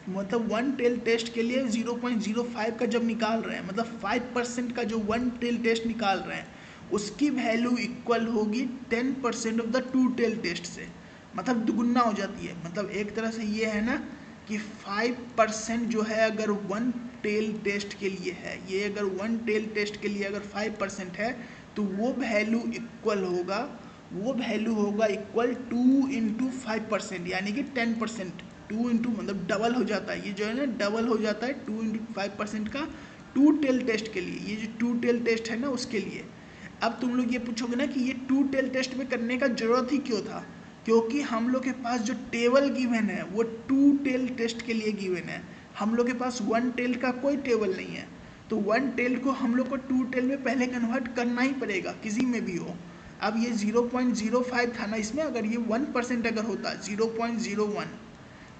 S1: मतलब वन टेल टेस्ट के लिए 0.05 का जब निकाल रहे हैं, मतलब 5% का जो वन टेल टेस्ट निकाल रहे हैं उसकी वैल्यू इक्वल होगी 10% of the two tail test से, मतलब दुगुना हो जाती है। मतलब एक तरह से ये है ना कि 5% जो है अगर वन टेल टेस्ट के लिए है, ये अगर वन टेल टेस्ट के लिए अगर 5% है तो वो वैल्यू होगा इक्वल 2 इंटू 5%, यानी कि 10%। 2 इंटू मतलब डबल हो जाता है, ये जो है ना डबल हो जाता है 2 इंटू 5% का टू टेल टेस्ट के लिए। ये जो टू टेल टेस्ट है ना उसके लिए। अब तुम लोग ये पूछोगे ना कि ये टू टेल टेस्ट में करने का जरूरत ही क्यों था, क्योंकि हम लोग के पास जो टेबल गिवन है वो टू टेल टेस्ट के लिए गिवन है। हम लोग के पास वन टेल का कोई टेबल नहीं है, तो वन टेल को हम लोग को टू टेल में पहले कन्वर्ट करना ही पड़ेगा किसी में भी हो। अब ये 0.05 था ना, इसमें अगर ये 1% अगर होता 0.01,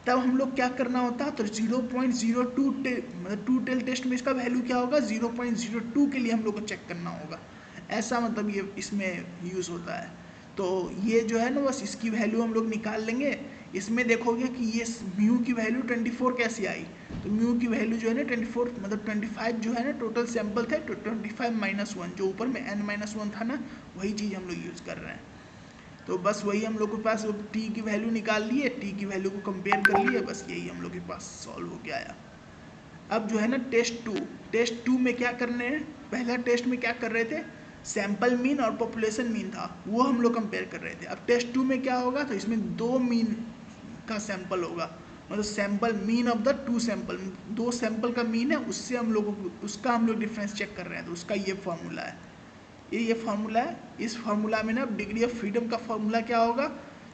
S1: तब हम लोग क्या करना होता, तो 0.02 मतलब टू टेल टेस्ट में इसका वैल्यू क्या होगा 0.02 के लिए हम लोग को चेक करना होगा। ऐसा मतलब ये इसमें यूज़ होता है। तो ये जो है ना बस इसकी वैल्यू हम लोग निकाल लेंगे। इसमें देखोगे कि ये म्यू की वैल्यू 24 कैसे आई, तो म्यू की वैल्यू जो है ना 24 मतलब 25 जो है ना टोटल सैंपल थे, तो 25 -1 जो ऊपर में n-1 था ना, वही चीज़ हम लोग यूज़ कर रहे हैं। तो बस वही हम लोग के पास टी की वैल्यू निकाल लिए, टी की वैल्यू को कंपेयर कर लिए, बस यही हम लोग के पास सॉल्व हो के आया। अब जो है ना टेस्ट टू में क्या करने हैं, पहला टेस्ट में क्या कर रहे थे, सैंपल मीन और पॉपुलेशन मीन था, वो हम लोग कंपेयर कर रहे थे। अब टेस्ट टू में क्या होगा, तो इसमें दो मीन का सैंपल होगा, मतलब sample mean of the to sample, दो सैंपल का मीन है, उससे हम लोग उसका हम लोग डिफरेंस चेक कर रहे हैं, तो उसका ये फॉर्मूला है, ये फार्मूला है। इस फार्मूला में ना डिग्री ऑफ फ्रीडम का फार्मूला क्या होगा,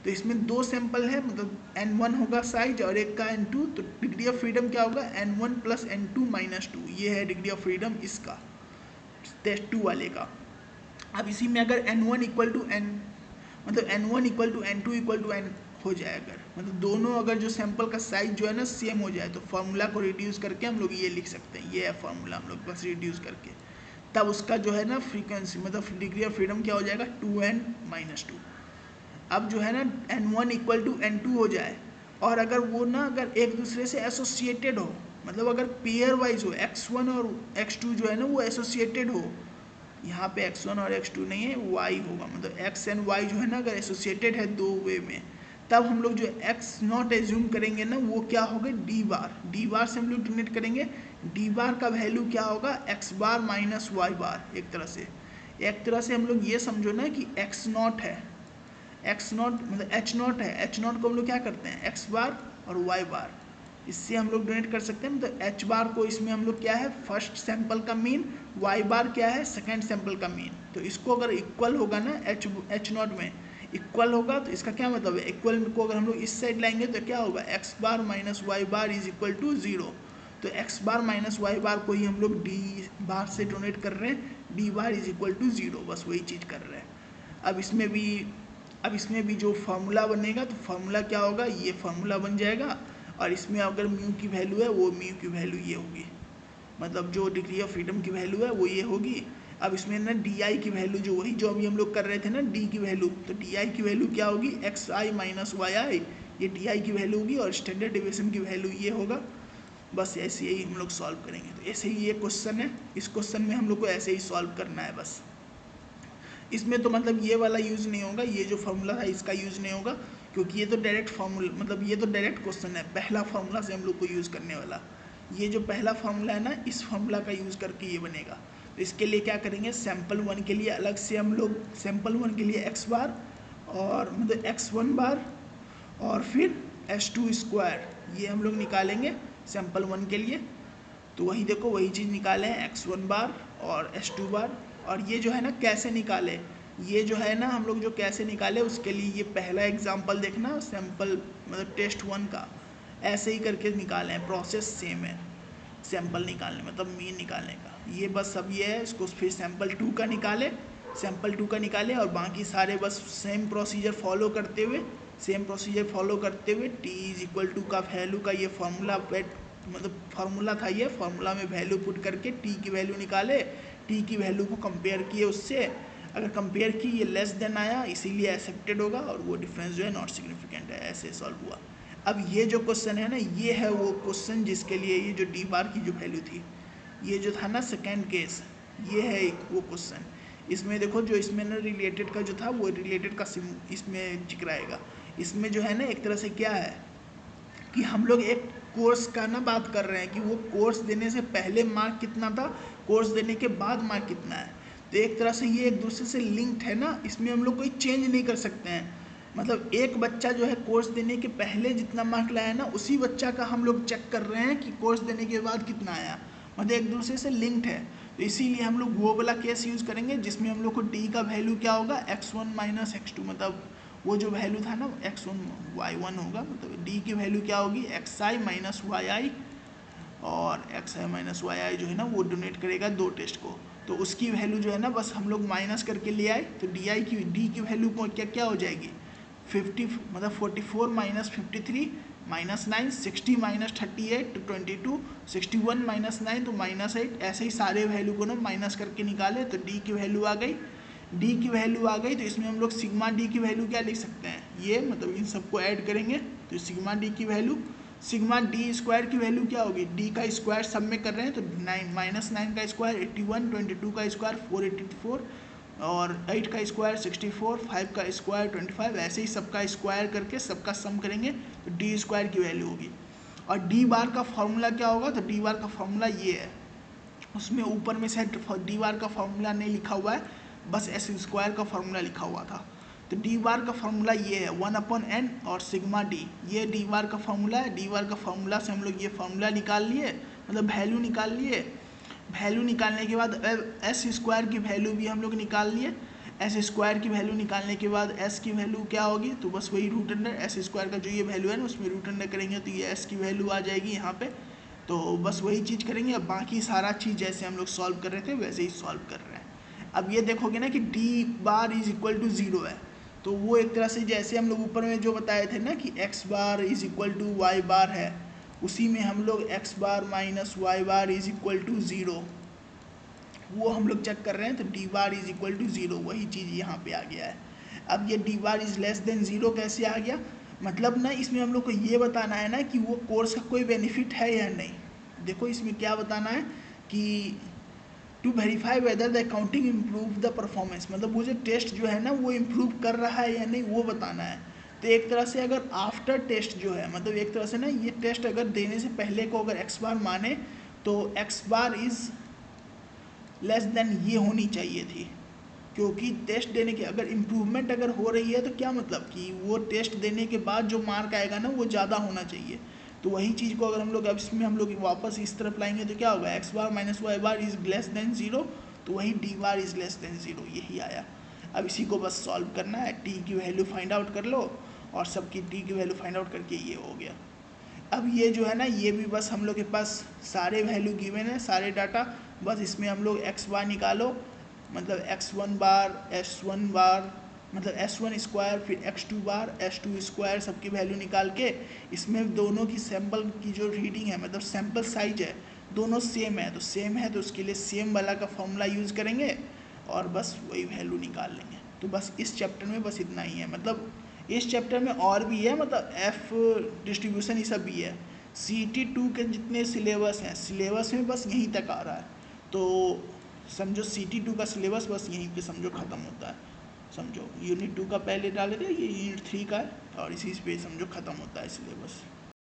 S1: तो इसमें दो सैंपल है, मतलब n1 होगा साइज और एक का n2, तो डिग्री ऑफ फ्रीडम क्या होगा n1 + n2 - 2, ये है डिग्री ऑफ फ्रीडम इसका टेस्ट 2 वाले का। अब इसी में अगर n1 = n मतलब n1 = n2 = n हो जाए, अगर मतलब दोनों अगर जो सैंपल का साइज जो है ना सेम हो जाए, तो फार्मूला को रिड्यूस करके हम लोग ये लिख सकते हैं, ये है फार्मूला हम लोग बस रिड्यूस करके, तब उसका जो है ना फ्रीक्वेंसी मतलब डिग्री ऑफ फ्रीडम क्या हो जाएगा 2n - 2। अब जो है ना n1 = n2 हो जाए, और अगर वो ना अगर एक दूसरे से एसोसिएटेड हो, मतलब अगर पेयर वाइज हो, x1 और x2 जो है ना वो एसोसिएटेड हो, यहाँ पे x1 और x2 नहीं है, y होगा, मतलब x एंड y जो है ना अगर एसोसिएटेड है दो वे में, तब हम लोग जो x0 एज्यूम करेंगे ना वो क्या होगा डी बार से हम लोग डिनोट करेंगे। डी बार का वैल्यू क्या होगा x बार माइनस y बार। एक तरह से हम लोग ये समझो ना कि x0 है, x0 मतलब h0 है, h0 को हम लोग क्या करते हैं x बार और y बार, इससे हम लोग डोनेट कर सकते हैं। तो एच बार को इसमें हम लोग क्या है, फर्स्ट सैंपल का मीन, वाई बार क्या है, सेकेंड सैंपल का मीन। तो इसको अगर इक्वल होगा ना एच नॉट में इक्वल होगा, तो इसका क्या मतलब है, इक्वल को अगर हम लोग इस साइड लाएंगे तो क्या होगा, X bar minus Y bar is equal to 0। तो X bar minus Y bar को ही हम लोग डी बार से डोनेट कर रहे हैं, D bar is equal to 0, बस वही चीज़ कर रहे हैं। अब इसमें भी जो फार्मूला बनेगा, तो फार्मूला क्या होगा, ये फार्मूला बन जाएगा। और इसमें अगर म्यू की वैल्यू है, वो म्यू की वैल्यू ये होगी, मतलब जो डिग्री ऑफ फ्रीडम की वैल्यू है वो ये होगी। अब इसमें ना डी आई की वैल्यू जो वही जो अभी हम लोग कर रहे थे ना, डी की वैल्यू, तो डी आई की वैल्यू क्या होगी, एक्स आई माइनस वाई आई, ये डी आई की वैल्यू होगी। और स्टैंडर्ड डिविएशन की वैल्यू ये होगा। बस ऐसे ही हम लोग सॉल्व करेंगे। तो ऐसे ही ये क्वेश्चन है, इस क्वेश्चन में हम लोग को ऐसे ही सॉल्व करना है बस। इसमें तो मतलब ये वाला यूज़ नहीं होगा, ये जो फार्मूला है इसका यूज़ नहीं होगा, क्योंकि ये तो डायरेक्ट फार्मूला, मतलब ये तो डायरेक्ट क्वेश्चन है, पहला फार्मूला से हम लोग को यूज़ करने वाला। ये जो पहला फार्मूला है ना, इस फार्मूला का यूज़ करके ये बनेगा। तो इसके लिए क्या करेंगे, सैम्पल 1 के लिए अलग से हम लोग, सैम्पल 1 के लिए एक्स बार और मतलब x1 बार और फिर h2 स्क्वायर, ये हम लोग निकालेंगे सैम्पल 1 के लिए। तो वही देखो, वही चीज़ निकाले हैं, x1 बार और h2 बार। और ये जो है ना कैसे निकाले, ये जो है ना हम लोग जो कैसे निकाले, उसके लिए ये पहला एग्जाम्पल देखना, सैम्पल मतलब टेस्ट 1 का ऐसे ही करके निकाले हैं, प्रोसेस सेम है सैंपल निकालने मतलब मीन निकालने का। ये बस सब ये है, इसको फिर सैंपल 2 का निकाले, सैंपल 2 का निकाले, और बाकी सारे बस सेम प्रोसीजर फॉलो करते हुए टी इज इक्वल टू का वैल्यू का ये फार्मूला मतलब फार्मूला था, ये फार्मूला में वैल्यू पुट करके टी की वैल्यू निकाले, टी की वैल्यू को कंपेयर किए उससे, अगर कंपेयर की ये लेस देन आया इसीलिए एक्सेप्टेड होगा, और वो डिफरेंस जो है नॉट सिग्निफिकेंट है, ऐसे सॉल्व हुआ। अब ये जो क्वेश्चन है ना, ये है वो क्वेश्चन जिसके लिए ये जो डी बार की जो वैल्यू थी, ये जो था ना सेकेंड केस, ये है एक वो क्वेश्चन। इसमें देखो जो इसमें ना रिलेटेड का जो था, वो रिलेटेड का इसमें जिक्र आएगा। इसमें जो है ना एक तरह से क्या है कि हम लोग एक कोर्स का ना बात कर रहे हैं कि वो कोर्स देने से पहले मार्क कितना था, कोर्स देने के बाद मार्क कितना है। तो एक तरह से ये एक दूसरे से लिंक्ड है ना, इसमें हम लोग कोई चेंज नहीं कर सकते हैं। मतलब एक बच्चा जो है कोर्स देने के पहले जितना मार्क लाया ना, उसी बच्चा का हम लोग चेक कर रहे हैं कि कोर्स देने के बाद कितना आया, मतलब एक दूसरे से लिंक्ड है। तो इसीलिए हम लोग वो वाला केस यूज़ करेंगे जिसमें हम लोग को डी का वैल्यू क्या होगा, x1 माइनस x2, मतलब वो जो वैल्यू था ना x1 y1 होगा, मतलब डी की वैल्यू क्या होगी, xi माइनस वाई, और xi माइनस वाई जो है ना वो डोनेट करेगा 2 टेस्ट को। तो उसकी वैल्यू जो है ना बस हम लोग माइनस करके ले आए, तो डी की वैल्यू को क्या हो जाएगी, 50 मतलब 44 माइनस 53 माइनस 9, 60 माइनस 38 तो 22, 61 माइनस 9 तो माइनस 8, ऐसे ही सारे वैल्यू को ना माइनस करके निकाले, तो डी की वैल्यू आ गई। डी की वैल्यू आ गई तो इसमें हम लोग सिग्मा डी की वैल्यू क्या लिख सकते हैं, ये मतलब इन सबको ऐड करेंगे तो सिग्मा डी की वैल्यू, सिग्मा डी स्क्वायर की वैल्यू क्या होगी, डी का स्क्वायर सब में कर रहे हैं तो 9 माइनस 9 का स्क्वायर 81, 22 का स्क्वायर 484, और 8 का स्क्वायर 64, 5 का स्क्वायर 25, ऐसे ही सबका स्क्वायर करके सबका सम करेंगे तो डी स्क्वायर की वैल्यू होगी। और डी बार का फॉर्मूला क्या होगा, तो डी बार का फॉर्मूला ये है, उसमें ऊपर में से डी बार का फॉर्मूला नहीं लिखा हुआ है, बस एस स्क्वायर का फॉर्मूला लिखा हुआ था। तो डी बार का फॉर्मूला ये है 1/n और सिग्मा डी, ये डी बार का फॉर्मूला है। डी बार का फॉर्मूला से हम लोग ये फॉर्मूला निकाल लिए, मतलब वैल्यू निकाल लिए। वैल्यू निकालने के बाद एस स्क्वायर की वैल्यू भी हम लोग निकाल लिए। एस स्क्वायर की वैल्यू निकालने के बाद एस की वैल्यू क्या होगी, तो बस वही रूट अंडर एस स्क्वायर का जो ये वैल्यू है ना उसमें रूट अंडर करेंगे तो ये एस की वैल्यू आ जाएगी यहाँ पे। तो बस वही चीज़ करेंगे। अब बाकी सारा चीज़ जैसे हम लोग सॉल्व कर रहे थे वैसे ही सॉल्व कर रहे हैं। अब ये देखोगे ना कि D bar is equal to 0 है, तो वो एक तरह से जैसे हम लोग ऊपर में जो बताए थे ना कि x bar is equal to y bar है, उसी में हम लोग x bar minus Y bar is equal to 0 वो हम लोग चेक कर रहे हैं। तो D bar is equal to 0 वही चीज़ यहाँ पे आ गया है। अब ये D bar is less then 0 कैसे आ गया, मतलब ना इसमें हम लोग को ये बताना है ना कि वो कोर्स का कोई बेनिफिट है या नहीं। देखो इसमें क्या बताना है कि to verify whether the accounting improve the performance, मतलब वो जो टेस्ट जो है ना वो इम्प्रूव कर रहा है या नहीं वो बताना है। तो एक तरह से अगर आफ्टर टेस्ट जो है, मतलब एक तरह से ना ये टेस्ट अगर देने से पहले को अगर एक्स बार माने तो X bar is less then ये होनी चाहिए थी, क्योंकि टेस्ट देने के अगर इम्प्रूवमेंट अगर हो रही है तो क्या मतलब कि वो टेस्ट देने के बाद जो मार्क आएगा ना वो ज़्यादा होना चाहिए। तो वही चीज़ को अगर हम लोग अब इसमें हम लोग वापस इस तरफ लाएंगे तो क्या होगा, X bar minus Y bar is less than zero, तो वही D bar is less than zero, यही आया। अब इसी को बस सॉल्व करना है, टी की वैल्यू फाइंड आउट कर लो और सबकी टी की वैल्यू फाइंड आउट करके ये हो गया। अब ये जो है ना, ये भी बस हम लोग के पास सारे वैल्यू गिवन है, सारे डाटा, बस इसमें हम लोग एक्स बार निकालो, मतलब x1 बार s1 बार मतलब s1 स्क्वायर, फिर x2 बार s2 स्क्वायर, सबकी वैल्यू निकाल के इसमें दोनों की सैंपल की जो रीडिंग है, मतलब सैंपल साइज है, दोनों सेम है, तो सेम है तो उसके लिए सेम वाला का फॉर्मूला यूज़ करेंगे और बस वही वैल्यू निकाल लेंगे। तो बस इस चैप्टर में बस इतना ही है, मतलब इस चैप्टर में और भी है, मतलब एफ डिस्ट्रीब्यूशन ये सब भी है। CT2 के जितने सिलेबस हैं, सिलेबस में बस यहीं तक आ रहा है, तो समझो CT2 का सिलेबस बस यहीं पे समझो ख़त्म होता है। समझो यूनिट 2 का पहले डाले थे, ये यूनिट 3 का है और इसी पे समझो ख़त्म होता है सिलेबस।